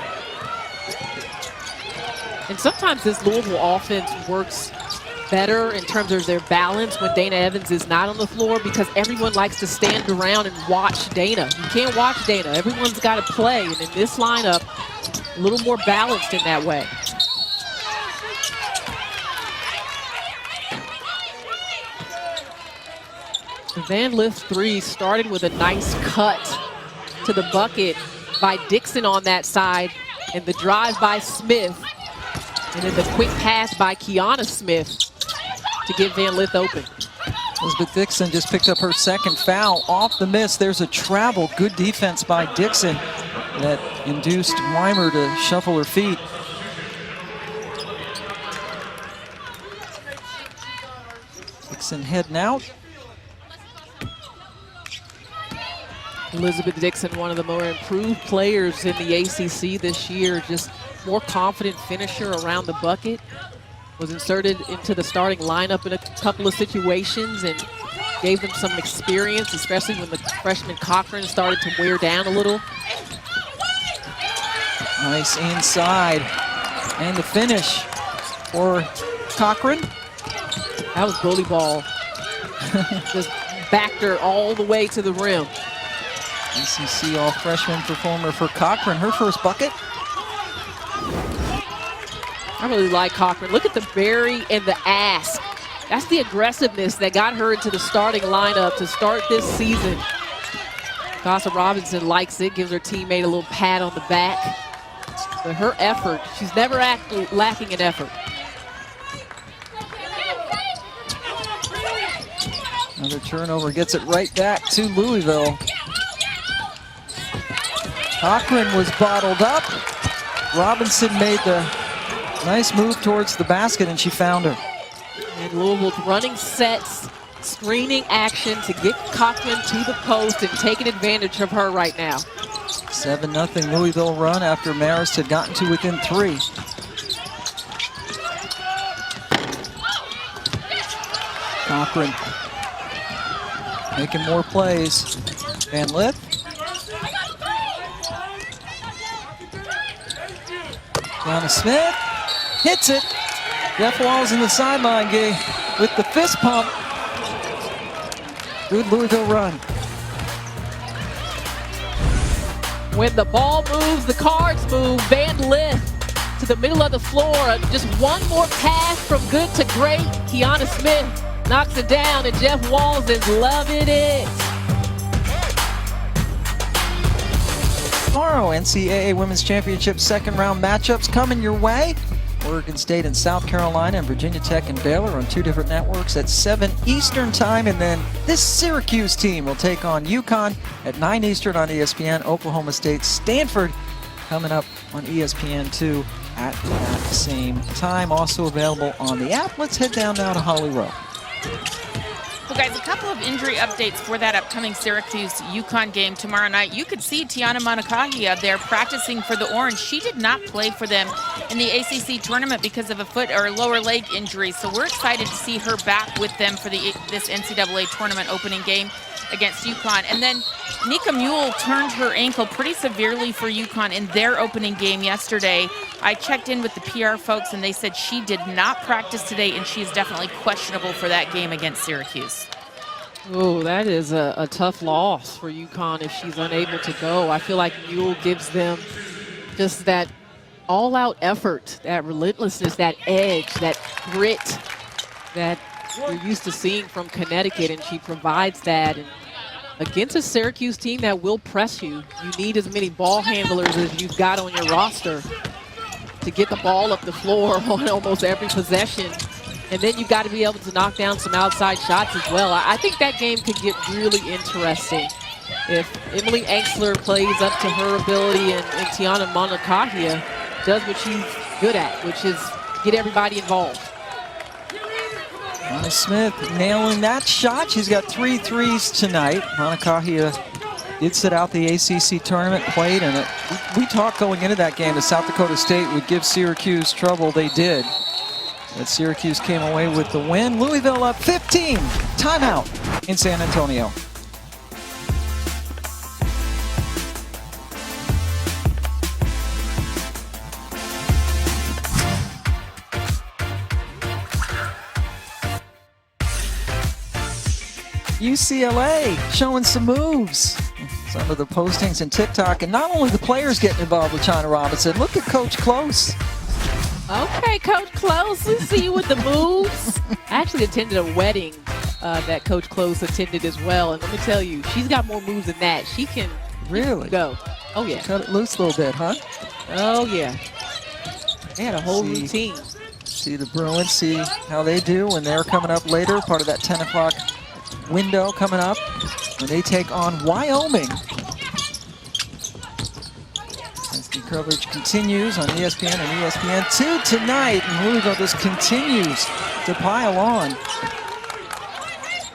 And sometimes this Louisville offense works better in terms of their balance when Dana Evans is not on the floor, because everyone likes to stand around and watch Dana. You can't watch Dana. Everyone's got to play. And in this lineup, a little more balanced in that way. The Van Lith three started with a nice cut to the bucket by Dixon on that side, and the drive by Smith, and then the quick pass by Kiana Smith to get Van Lith open. Elizabeth Dixon just picked up her second foul off the miss. There's a travel. Good defense by Dixon that induced Weimer to shuffle her feet. Dixon heading out. Elizabeth Dixon, one of the more improved players in the ACC this year, just more confident finisher around the bucket. Was inserted into the starting lineup in a couple of situations and gave them some experience, especially when the freshman Cochran started to wear down a little. Nice inside. And the finish for Cochran. That was bully ball. Just backed her all the way to the rim. ACC all-freshman performer for Cochran, her first bucket. I really like Cochran. Look at the bury and the ask. That's the aggressiveness that got her into the starting lineup to start this season. Casa Robinson likes it, gives her teammate a little pat on the back. But her effort, she's never lacking in effort. Another turnover gets it right back to Louisville. Cochran was bottled up. Robinson made the nice move towards the basket, and she found her. And Louisville's running sets, screening action to get Cochran to the post and taking advantage of her right now. 7-0 Louisville run after Marist had gotten to within 3. Cochran making more plays. Van Lith. Down to Smith. Hits it. Jeff Walls in the sideline game with the fist pump. Good Louisville run. When the ball moves, the Cards move. Van Lith to the middle of the floor. Just one more pass from good to great. Kiana Smith knocks it down, and Jeff Walls is loving it. Tomorrow, NCAA Women's Championship second round matchups coming your way. Oregon State and South Carolina and Virginia Tech and Baylor on 2 different networks at 7 Eastern time. And then this Syracuse team will take on UConn at 9 Eastern on ESPN. Oklahoma State, Stanford coming up on ESPN2 at that same time. Also available on the app. Let's head down now to Holly Rowe. Well, guys, a couple of injury updates for that upcoming Syracuse-UConn game tomorrow night. You could see Tiana Manakahia there practicing for the Orange. She did not play for them in the ACC tournament because of a foot or lower leg injury. So we're excited to see her back with them for this NCAA tournament opening game against UConn. And then Nika Mule turned her ankle pretty severely for UConn in their opening game yesterday. I checked in with the PR folks, and they said she did not practice today, and she is definitely questionable for that game against Syracuse. Oh, that is a tough loss for UConn if she's unable to go. I feel like Mule gives them just that all-out effort, that relentlessness, that edge, that grit that we're used to seeing from Connecticut, and she provides that. And against a Syracuse team that will press you, you need as many ball handlers as you've got on your roster to get the ball up the floor on almost every possession. And then you've got to be able to knock down some outside shots as well. I think that game could get really interesting if Emily Anxler plays up to her ability and Tiana Manakahia does what she's good at, which is get everybody involved. Anna Smith nailing that shot. She's got 3 threes tonight. Manakahia did sit out the ACC tournament, played in it. We talked going into that game that South Dakota State would give Syracuse trouble. They did. But Syracuse came away with the win. Louisville up 15. Timeout in San Antonio. UCLA showing some moves. Some of the postings in TikTok, and not only the players getting involved with China Robinson. Look at Coach Close. Okay, Coach Close, we see you with the moves. I actually attended a wedding that Coach Close attended as well, and let me tell you, she's got more moves than that. She can really go. Oh yeah. Cut it loose a little bit, huh? Oh yeah. They had a whole routine. See the Bruins, see how they do when they're coming up later, part of that 10 o'clock window coming up when they take on Wyoming. As the coverage continues on ESPN and ESPN2 tonight, and Louisville just continues to pile on.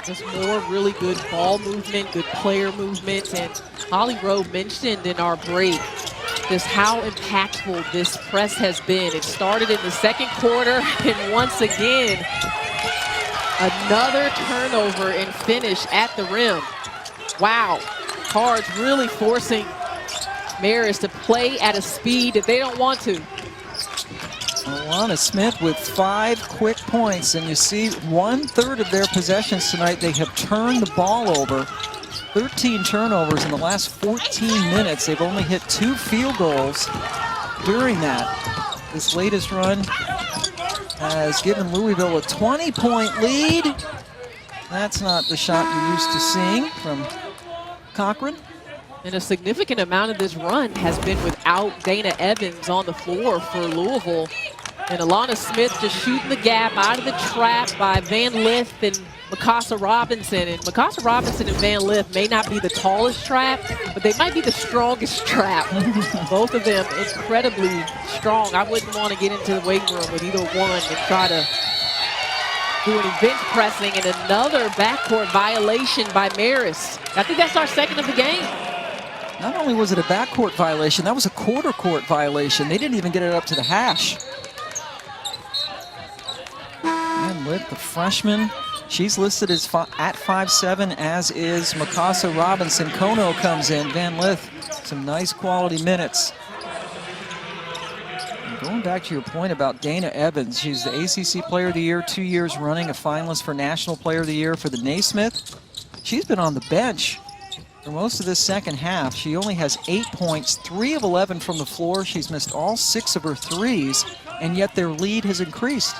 Just more really good ball movement, good player movement, and Holly Rowe mentioned in our break just how impactful this press has been. It started in the second quarter, and once again, another turnover and finish at the rim. Wow. Cards really forcing Marist to play at a speed that they don't want to. Alana Smith with 5 quick points, and you see 1/3 of their possessions tonight, they have turned the ball over. 13 turnovers in the last 14 minutes. They've only hit 2 field goals during that. This latest run has given Louisville a 20-point lead. That's not the shot you're used to seeing from Cochran. And a significant amount of this run has been without Dana Evans on the floor for Louisville. And Alana Smith just shooting the gap out of the trap by Van Lith and Mikasa Robinson. And Mikasa Robinson and Van Lith may not be the tallest trap, but they might be the strongest trap. Both of them incredibly strong. I wouldn't want to get into the weight room with either one and try to do any bench pressing. And another backcourt violation by Marist. I think that's our second of the game. Not only was it a backcourt violation, that was a quarter court violation. They didn't even get it up to the hash. And with the freshman, she's listed as at 5'7", as is Mikasa Robinson. Kono comes in. Van Lith, some nice quality minutes. And going back to your point about Dana Evans, she's the ACC Player of the Year 2 years running, a finalist for National Player of the Year for the Naismith. She's been on the bench For most of this second half, she only has 8 points, 3 of 11 from the floor. She's missed all 6 of her threes, and yet their lead has increased.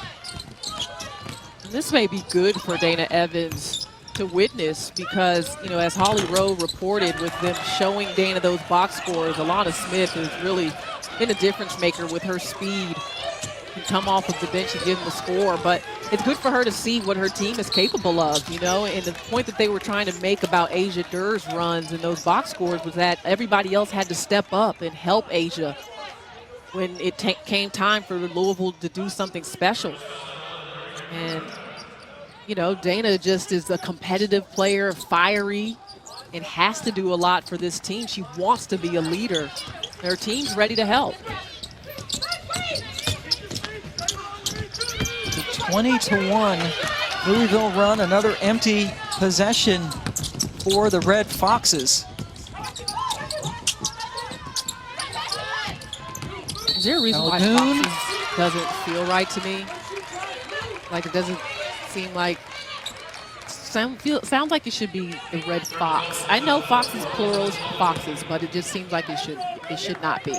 This may be good for Dana Evans to witness because, you know, as Holly Rowe reported with them showing Dana those box scores, Alana Smith has really been a difference maker with her speed. Can come off of the bench and give them a score, but it's good for her to see what her team is capable of, you know, and the point that they were trying to make about Asia Durr's runs and those box scores was that everybody else had to step up and help Asia when it came time for Louisville to do something special. And, you know, Dana just is a competitive player, fiery, and has to do a lot for this team. She wants to be a leader. Her team's ready to help. 20-1, Louisville run, another empty possession for the Red Foxes. Is there a reason why Foxes doesn't feel right to me? Like it doesn't seem like, sounds like it should be the Red Fox. I know Foxes plural is Foxes, but it just seems like it should not be.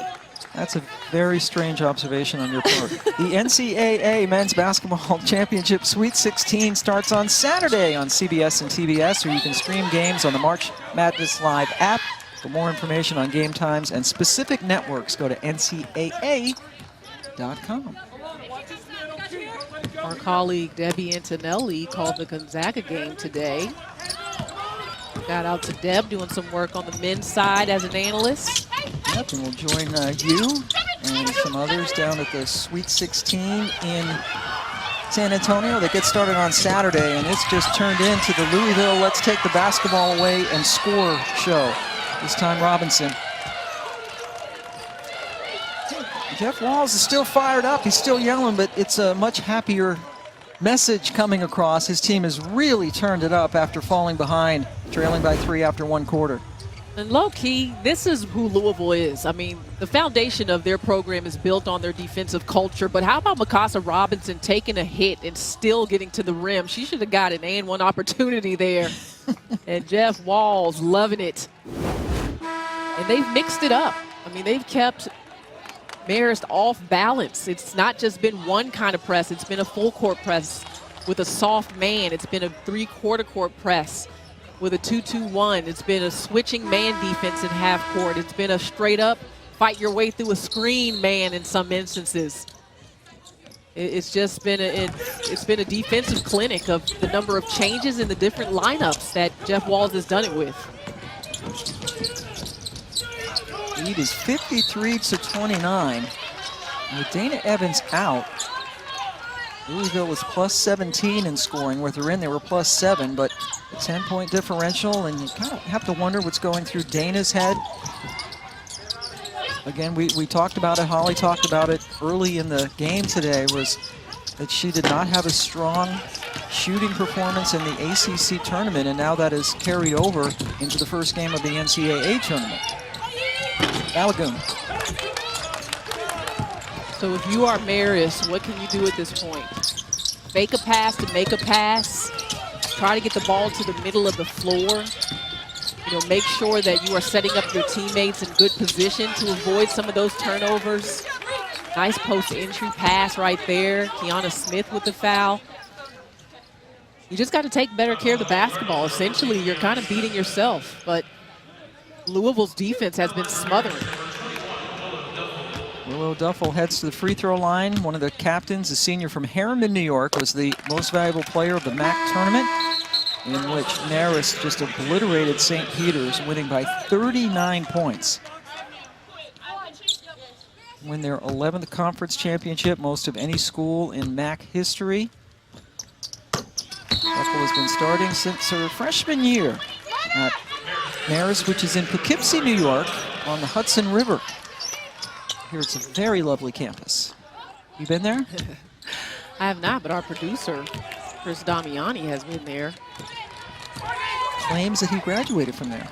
That's a very strange observation on your part. The NCAA Men's Basketball Championship Sweet 16 starts on Saturday on CBS and TBS, where you can stream games on the March Madness Live app. For more information on game times and specific networks, go to ncaa.com. Our colleague Debbie Antonelli called the Gonzaga game today. Shout out to Deb doing some work on the men's side as an analyst. Yep, and we'll join you and some others down at the Sweet 16 in San Antonio. That gets started on Saturday, and it's just turned into the Louisville Let's Take the Basketball Away and Score show. This time Robinson. Jeff Walz is still fired up. He's still yelling, but it's a much happier message coming across. His team has really turned it up after falling behind, trailing by 3 after 1 quarter. And low-key, this is who Louisville is. I mean, the foundation of their program is built on their defensive culture, but how about Mikasa Robinson taking a hit and still getting to the rim? She should have got an and one opportunity there. And Jeff Walz loving it. And they've mixed it up. I mean, they've kept Marist off balance. It's not just been one kind of press. It's been a full court press with a soft man. It's been a 3/4 court press with a 2-2-1. It's been a switching man defense in half court. It's been a straight up fight your way through a screen man in some instances. It's just been it's been a defensive clinic of the number of changes in the different lineups that Jeff Walz has done it with. Lead is 53-29. With Dana Evans out, Louisville was plus 17 in scoring. With her in, they were plus 7, but a 10-point differential, and you kind of have to wonder what's going through Dana's head. Again, we talked about it, Holly talked about it early in the game today, was that she did not have a strong shooting performance in the ACC tournament, and now that has carried over into the first game of the NCAA tournament. Balogun. So if you are Marist, what can you do at this point? Fake a pass to make a pass. Try to get the ball to the middle of the floor. You know, make sure that you are setting up your teammates in good position to avoid some of those turnovers. Nice post-entry pass right there. Kiana Smith with the foul. You just got to take better care of the basketball. Essentially, you're kind of beating yourself, but Louisville's defense has been smothering. Willow Duffel heads to the free throw line. One of the captains, a senior from Harriman, New York, was the most valuable player of the MAC tournament, in which Marist just obliterated St. Peter's, winning by 39 points. Win their 11th conference championship, most of any school in MAC history. Duffel has been starting since her freshman year at Marist, which is in Poughkeepsie, New York, on the Hudson River. Here it's a very lovely campus. You been there? I have not, but our producer, Chris Damiani, has been there. Claims that he graduated from there.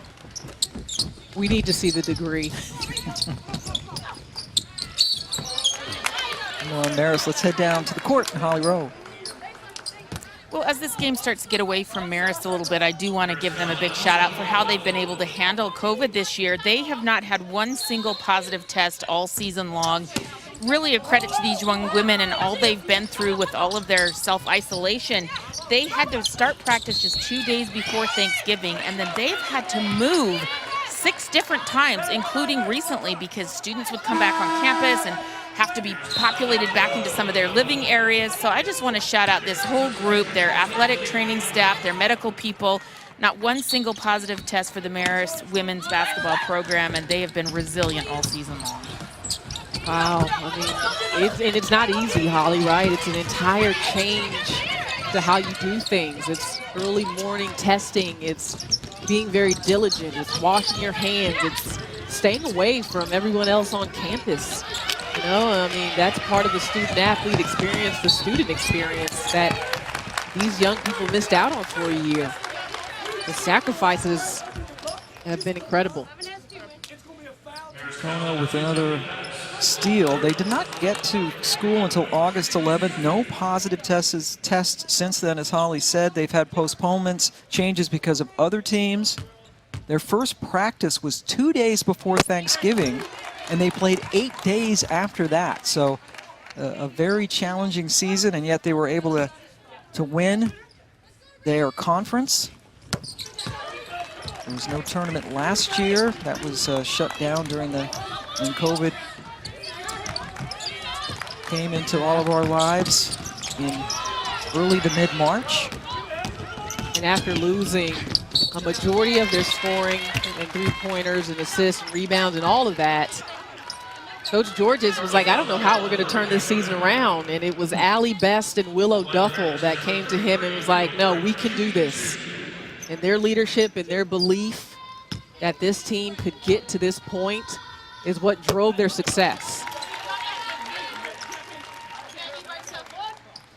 We need to see the degree. Come on, Marist, let's head down to the court in Holly Rowe. Well, as this game starts to get away from Marist a little bit, I do want to give them a big shout out for how they've been able to handle COVID this year. They have not had one single positive test all season long. Really a credit to these young women and all they've been through with all of their self-isolation. They had to start practice just 2 days before Thanksgiving, and then they've had to move 6 different times, including recently, because students would come back on campus and have to be populated back into some of their living areas. So I just want to shout out this whole group, their athletic training staff, their medical people. Not one single positive test for the Marist women's basketball program, and they have been resilient all season long. Wow, I mean, it's not easy, Holly, right? It's an entire change to how you do things. It's early morning testing. It's being very diligent. It's washing your hands. It's staying away from everyone else on campus. You know, I mean, that's part of the student-athlete experience, the student experience that these young people missed out on for a year. The sacrifices have been incredible. Kono with another steal. They did not get to school until August 11th. No positive tests since then, as Holly said. They've had postponements, changes because of other teams. Their first practice was 2 days before Thanksgiving, and they played 8 days after that. So a very challenging season, and yet they were able to win their conference. There was no tournament last year. That was shut down when COVID came into all of our lives in early to mid-March. And after losing a majority of their scoring and three-pointers and assists and rebounds and all of that, Coach Georges was like, I don't know how we're going to turn this season around. And it was Allie Best and Willow Duffel that came to him and was like, no, we can do this. And their leadership and their belief that this team could get to this point is what drove their success.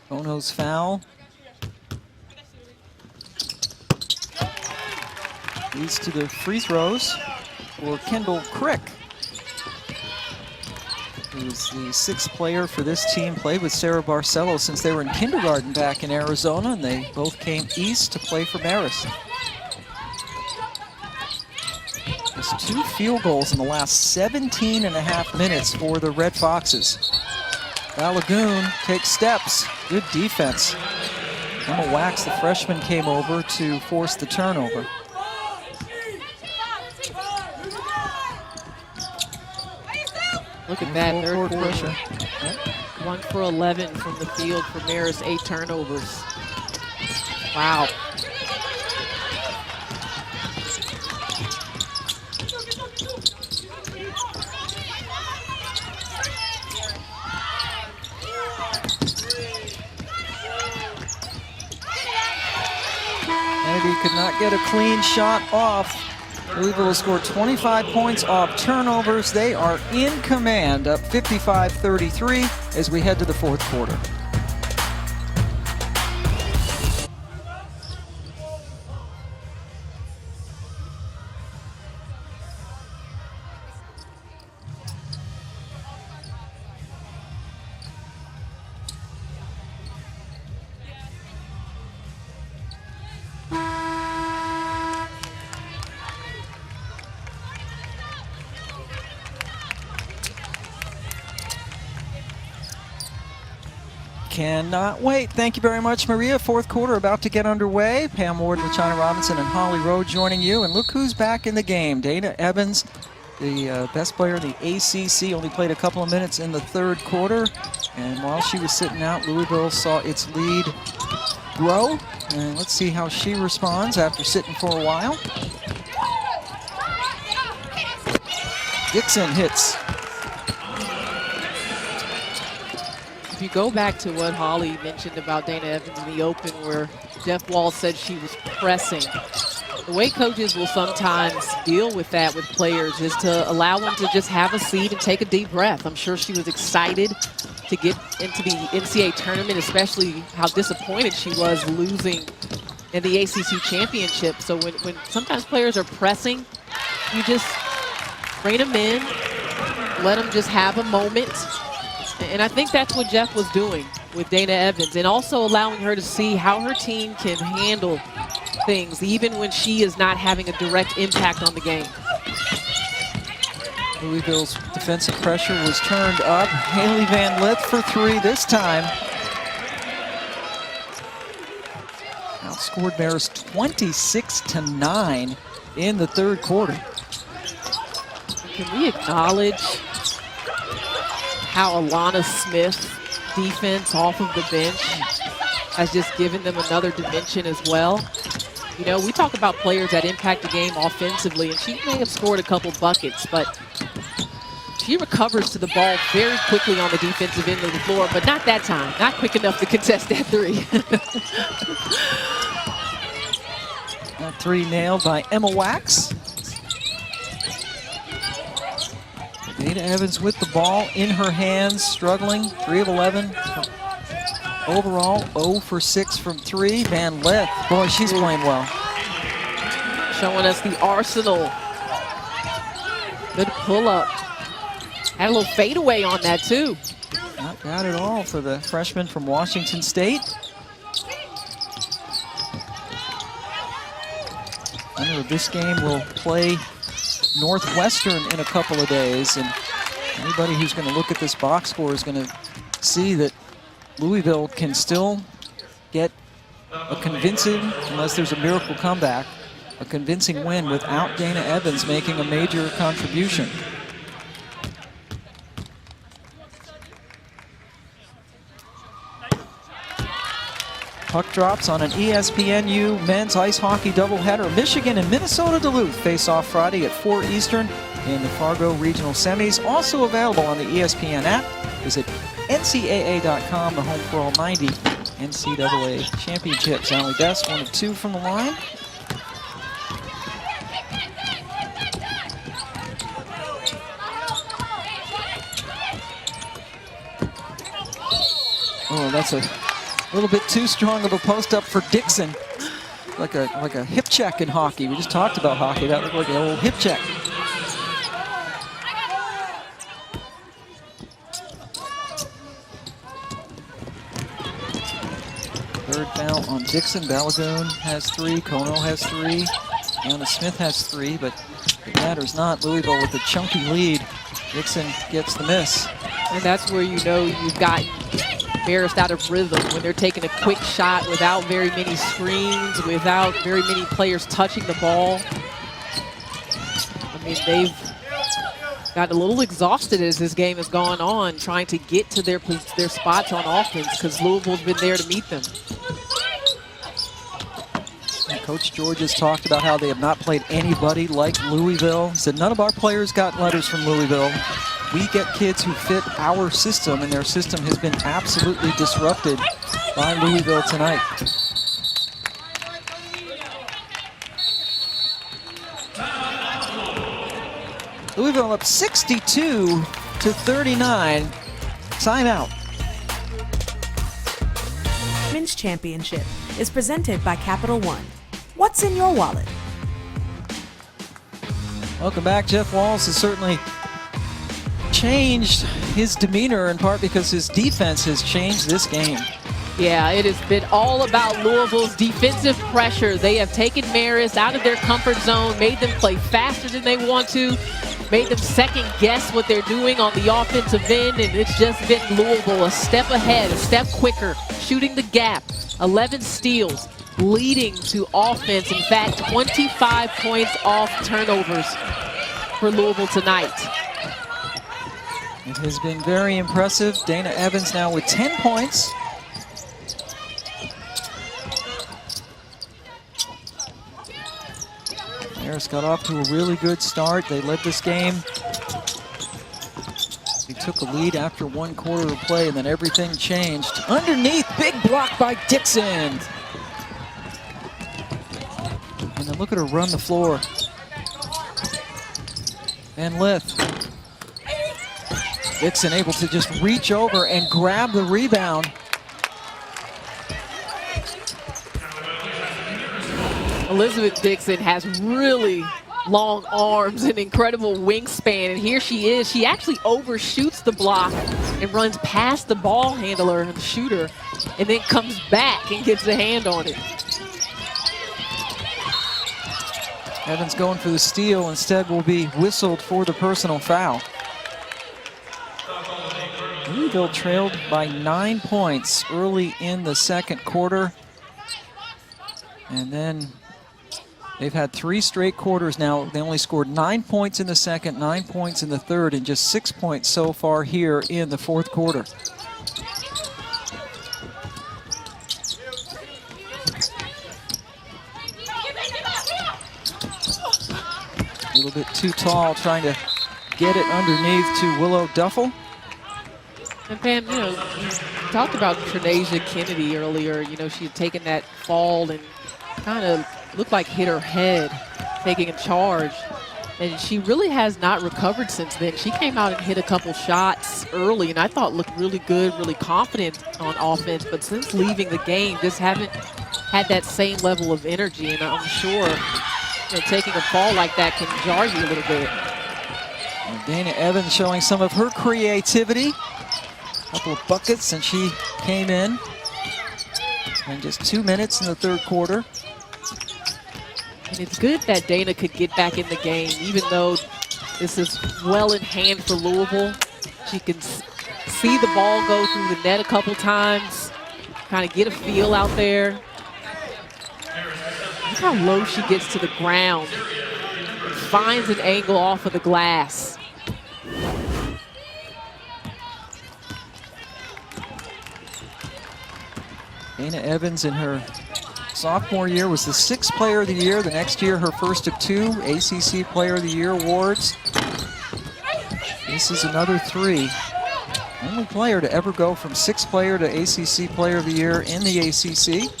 Kono's foul. Leads to the free throws for Kendall Crick, who's the 6th player for this team. Played with Sarah Barcelo since they were in kindergarten back in Arizona, and they both came east to play for Marist. There's 2 field goals in the last 17 and a half minutes for the Red Foxes. Balagoon takes steps. Good defense. Emma Wax, the freshman, came over to force the turnover. Look at that, third quarter. Pressure. Yep. 1 for 11 from the field for Marist, 8 turnovers. Wow. Kennedy could not get a clean shot off. Louisville has scored 25 points off turnovers. They are in command, up 55-33 as we head to the 4th quarter. Cannot wait. Thank you very much, Maria. 4th quarter about to get underway. Pam Ward, LaChina Robinson, and Holly Rowe joining you. And look who's back in the game. Dana Evans, the best player in the ACC, only played a couple of minutes in the 3rd quarter. And while she was sitting out, Louisville saw its lead grow. And let's see how she responds after sitting for a while. Dixon hits. If you go back to what Holly mentioned about Dana Evans in the open, where Jeff Wall said she was pressing, the way coaches will sometimes deal with that with players is to allow them to just have a seat and take a deep breath. I'm sure she was excited to get into the NCAA tournament, especially how disappointed she was losing in the ACC championship. So when sometimes players are pressing, you just rein them in, let them just have a moment. And I think that's what Jeff was doing. with Dana Evans, and also allowing her to see how her team can handle things, even when she is not having a direct impact on the game. Louisville's defensive pressure was turned up. Haley Van Lith for three this time. Outscored Marist 26-9 in the third quarter. Can we acknowledge how Alana Smith's defense off of the bench has just given them another dimension as well? You know, we talk about players that impact the game offensively, and she may have scored a couple buckets, but she recovers to the ball very quickly on the defensive end of the floor, but not that time. Not quick enough to contest that three. That three nailed by Emma Wax. Dana Evans with the ball in her hands, struggling. 3 of 11. Overall, 0 for 6 from 3. Van Lith, boy, she's playing well. Showing us the arsenal. Good pull-up. Had a little fadeaway on that, too. Not bad at all for the freshman from Washington State. Winner of this game will play Northwestern in a couple of days, and anybody who's going to look at this box score is going to see that Louisville can still get a convincing, unless there's a miracle comeback, a convincing win without Dana Evans making a major contribution. Puck drops on an ESPNU men's ice hockey doubleheader. Michigan and Minnesota Duluth face off Friday at 4 Eastern in the Fargo Regional Semis. Also available on the ESPN app. Visit NCAA.com, the home for all 90 NCAA championships. Allie Best, 1 of 2 from the line. Oh, that's a little bit too strong of a post up for Dixon. Like a hip check in hockey. We just talked about hockey. That looked like an old hip check. Third foul on Dixon. Balagoon has 3. Kono has 3. Anna Smith has 3, but it matters not. Louisville with a chunky lead. Dixon gets the miss. And that's where you know you've got Marist out of rhythm, when they're taking a quick shot without very many screens, without very many players touching the ball. I mean, they've got a little exhausted as this game has gone on, trying to get to their spots on offense, because Louisville's been there to meet them. And Coach George has talked about how they have not played anybody like Louisville. He said, none of our players got letters from Louisville. We get kids who fit our system, and their system has been absolutely disrupted by Louisville tonight. Louisville up 62-39. Timeout. Men's Championship is presented by Capital One. What's in your wallet? Welcome back. Jeff Walz has certainly changed his demeanor, in part because his defense has changed this game. Yeah, it has been all about Louisville's defensive pressure. They have taken Marist out of their comfort zone, made them play faster than they want to, made them second guess what they're doing on the offensive end, and it's just been Louisville a step ahead, a step quicker, shooting the gap, 11 steals, leading to offense. In fact, 25 points off turnovers for Louisville tonight. It has been very impressive. Dana Evans now with 10 points. Marist got off to a really good start. They led this game. They took a lead after 1 quarter of play, and then everything changed. Underneath, big block by Dixon. And then look at her run the floor. Van Lith. Dixon able to just reach over and grab the rebound. Elizabeth Dixon has really long arms and incredible wingspan, and here she is. She actually overshoots the block and runs past the ball handler and the shooter, and then comes back and gets a hand on it. Evans going for the steal, instead will be whistled for the personal foul. Louisville trailed by 9 points early in the second quarter. And then they've had 3 straight quarters now. They only scored 9 points in the second, 9 points in the third, and just 6 points so far here in the fourth quarter. A little bit too tall, trying to get it underneath to Willow Duffel. And Pam, you know, you talked about Trenasia Kennedy earlier. You know, she had taken that fall and kind of looked like hit her head, taking a charge. And she really has not recovered since then. She came out and hit a couple shots early, and I thought looked really good, really confident on offense. But since leaving the game, just haven't had that same level of energy. And I'm sure, you know, taking a fall like that can jar you a little bit. And Dana Evans showing some of her creativity. A couple of buckets since she came in. And just 2 minutes in the third quarter. And it's good that Dana could get back in the game, even though this is well in hand for Louisville. She can see the ball go through the net a couple times, kind of get a feel out there. Look how low she gets to the ground and finds an angle off of the glass. Dana Evans in her sophomore year was the 6th player of the year. The next year, her first of 2 ACC Player of the Year awards. This is another 3. Only player to ever go from 6th player to ACC Player of the Year in the ACC.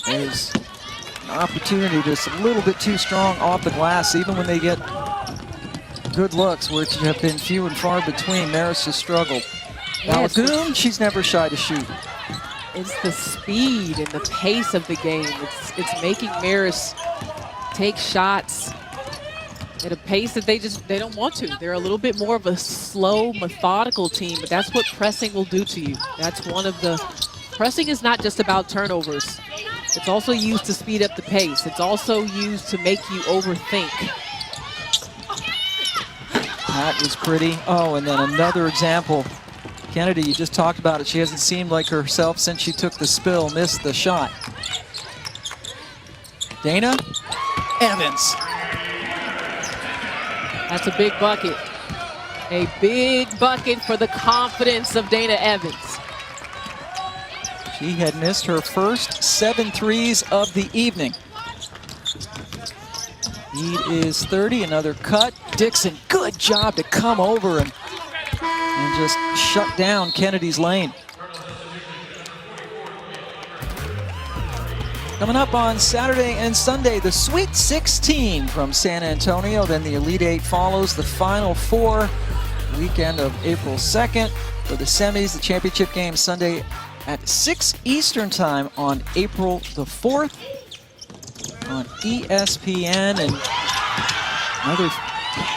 There's an opportunity just a little bit too strong off the glass, even when they get good looks, which have been few and far between. Marist has struggled. Yes, Balagoon, she's never shy to shoot. It's the speed and the pace of the game. It's making Marist take shots at a pace that they don't want to. They're a little bit more of a slow, methodical team, but that's what pressing will do to you. That's one of the, pressing is not just about turnovers. It's also used to speed up the pace. It's also used to make you overthink. That was pretty. Oh, and then another example. Kennedy, you just talked about it. She hasn't seemed like herself since she took the spill, missed the shot. Dana Evans. That's a big bucket. A big bucket for the confidence of Dana Evans. She had missed her first 7 threes of the evening. Lead is 30, another cut. Dixon, good job to come over and just shut down Kennedy's lane. Coming up on Saturday and Sunday, the Sweet 16 from San Antonio. Then the Elite 8 follows. The Final 4, weekend of April 2nd. For the semis, the championship game Sunday at 6 Eastern time on April the 4th on ESPN. And another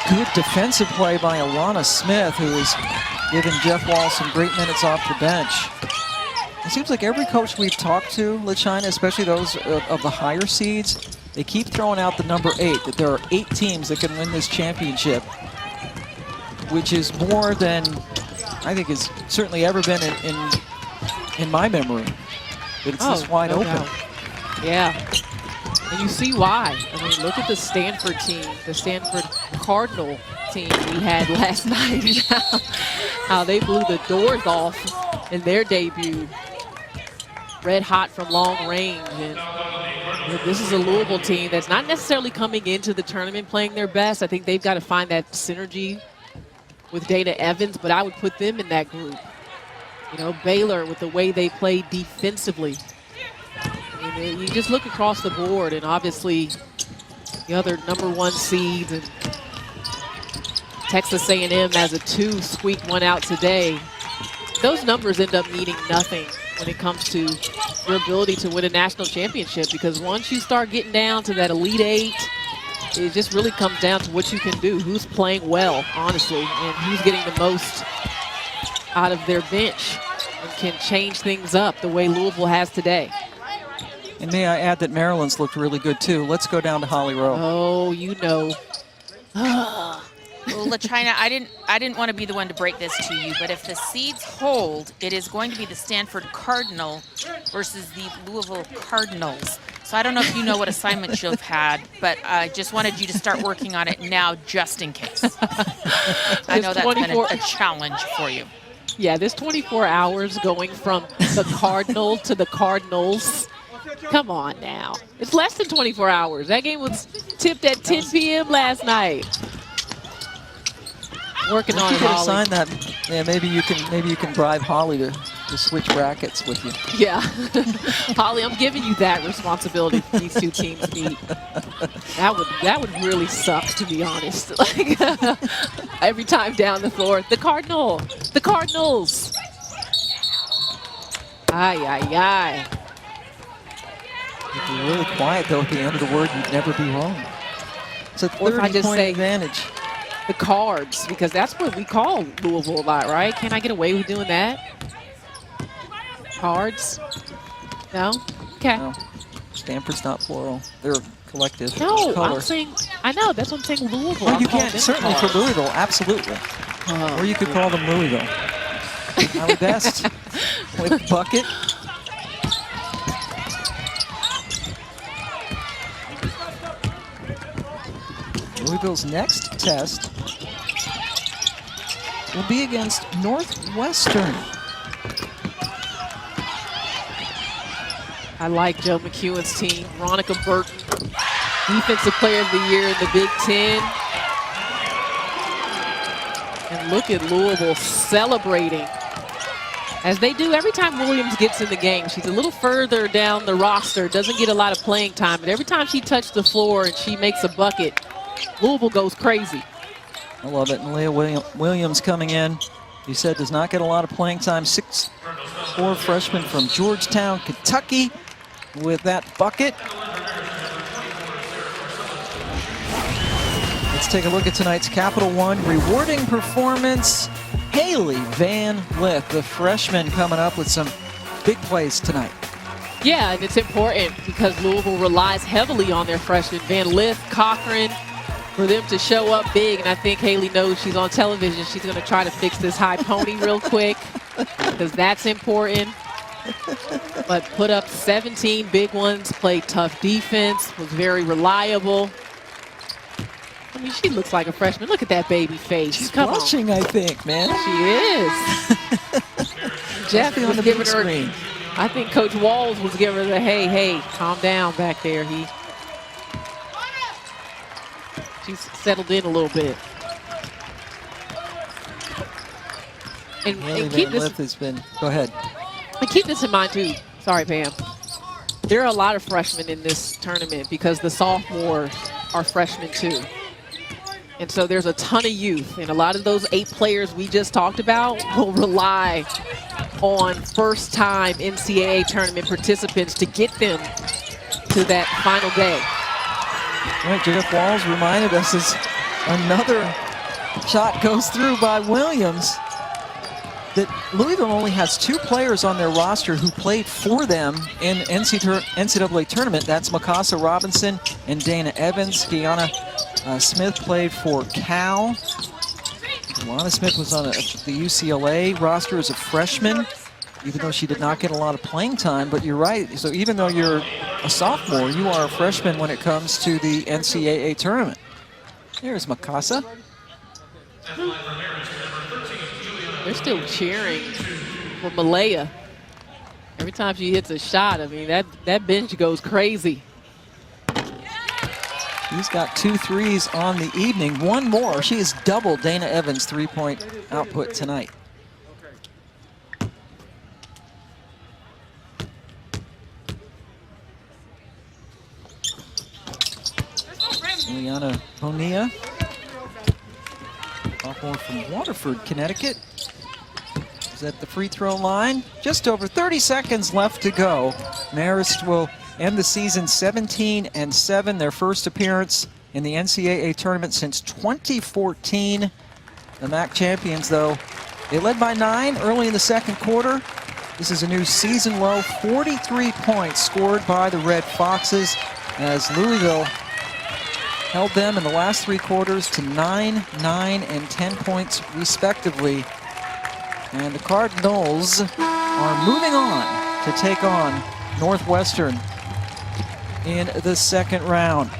good defensive play by Alana Smith, who has given Jeff Wall some great minutes off the bench. It seems like every coach we've talked to, LaChina, especially those of the higher seeds, they keep throwing out the number 8, that there are 8 teams that can win this championship, which is more than I think has certainly ever been in my memory. But it's this wide open. Doubt. Yeah. And you see why. I mean, look at the Stanford team, the Stanford Cardinal team we had last night. How they blew the doors off in their debut. Red hot from long range. And this is a Louisville team that's not necessarily coming into the tournament playing their best. I think they've got to find that synergy with Dana Evans, but I would put them in that group. You know, Baylor with the way they play defensively. I mean, you just look across the board, and obviously the other #1 seeds, and Texas A&M as a 2 squeaked one out today. Those numbers end up meaning nothing when it comes to your ability to win a national championship, because once you start getting down to that Elite Eight, it just really comes down to what you can do, who's playing well, honestly, and who's getting the most out of their bench and can change things up the way Louisville has today. And may I add that Maryland's looked really good too. Let's go down to Holly Rowe. Oh, you know. Well, LaChina, I didn't want to be the one to break this to you, but if the seeds hold, it is going to be the Stanford Cardinal versus the Louisville Cardinals. So I don't know if you know what assignments you've had, but I just wanted you to start working on it now just in case. I know that's been a challenge for you. Yeah, this 24 hours going from the Cardinal to the Cardinals. Come on now. It's less than 24 hours. That game was tipped at 10 p.m. last night. Working on it, Holly. Sign that. Yeah, maybe you can bribe Holly to switch brackets with you. Yeah. Holly, I'm giving you that responsibility if these two teams meet. That would really suck, to be honest. Like every time down the floor, the Cardinals. Ay, ay, ay. If you're really quiet, though, at the end of the word, you'd never be wrong. It's a 30-point advantage. The Cards, because that's what we call Louisville a lot, right? Can I get away with doing that? Cards? No? Okay. No. Stanford's not plural. They're collective. No, color. I'm saying, I know, that's what I'm saying, Louisville. Well, you can, certainly for Louisville, absolutely. Or you could call them Louisville. How best with bucket. Louisville's next test will be against Northwestern. I like Joe McEwen's team. Veronica Burton, Defensive Player of the Year in the Big Ten. And look at Louisville celebrating, as they do every time Williams gets in the game. She's a little further down the roster, doesn't get a lot of playing time, but every time she touches the floor and she makes a bucket, Louisville goes crazy. I love it. And Leah Williams coming in. You said does not get a lot of playing time. 6'4" freshman from Georgetown, Kentucky, with that bucket. Let's take a look at tonight's Capital One rewarding performance. Haley Van Lith, the freshman, coming up with some big plays tonight. Yeah, and it's important because Louisville relies heavily on their freshmen, Van Lith, Cochran, for them to show up big. And I think Haley knows she's on television. She's going to try to fix this high pony real quick because that's important. But put up 17 big ones, played tough defense, was very reliable. I mean, she looks like a freshman. Look at that baby face. She's blushing, I think, man. She is. Jeff was giving her screen. I think Coach Walls was giving her the hey, calm down back there. She's settled in a little bit. And keep this. Has been. Go ahead. And keep this in mind too. Sorry, Pam. There are a lot of freshmen in this tournament because the sophomores are freshmen too. And so there's a ton of youth, and a lot of those 8 players we just talked about will rely on first-time NCAA tournament participants to get them to that final day. All right, Jeff Walls reminded us as another shot goes through by Williams that Louisville only has 2 players on their roster who played for them in NCAA tournament. That's Mikasa Robinson and Dana Evans. Kiana Smith played for Cal. Alana Smith was on the UCLA roster as a freshman, even though she did not get a lot of playing time. But you're right. So even though you're a sophomore, you are a freshman when it comes to the NCAA tournament. There's Mikasa. They're still cheering for Malaya. Every time she hits a shot, I mean, that bench goes crazy. He's got 2 threes on the evening. One more. She has doubled Dana Evans' 3-point output tonight. Juliana Bonilla, sophomore from Waterford, Connecticut. is at the free throw line. Just over 30 seconds left to go. Marist will end the season 17-7, their first appearance in the NCAA tournament since 2014. The MAC champions, though, they led by 9 early in the second quarter. This is a new season low, 43 points scored by the Red Foxes, as Louisville held them in the last 3 quarters to 9, 9, and 10 points respectively. And the Cardinals are moving on to take on Northwestern in the second round.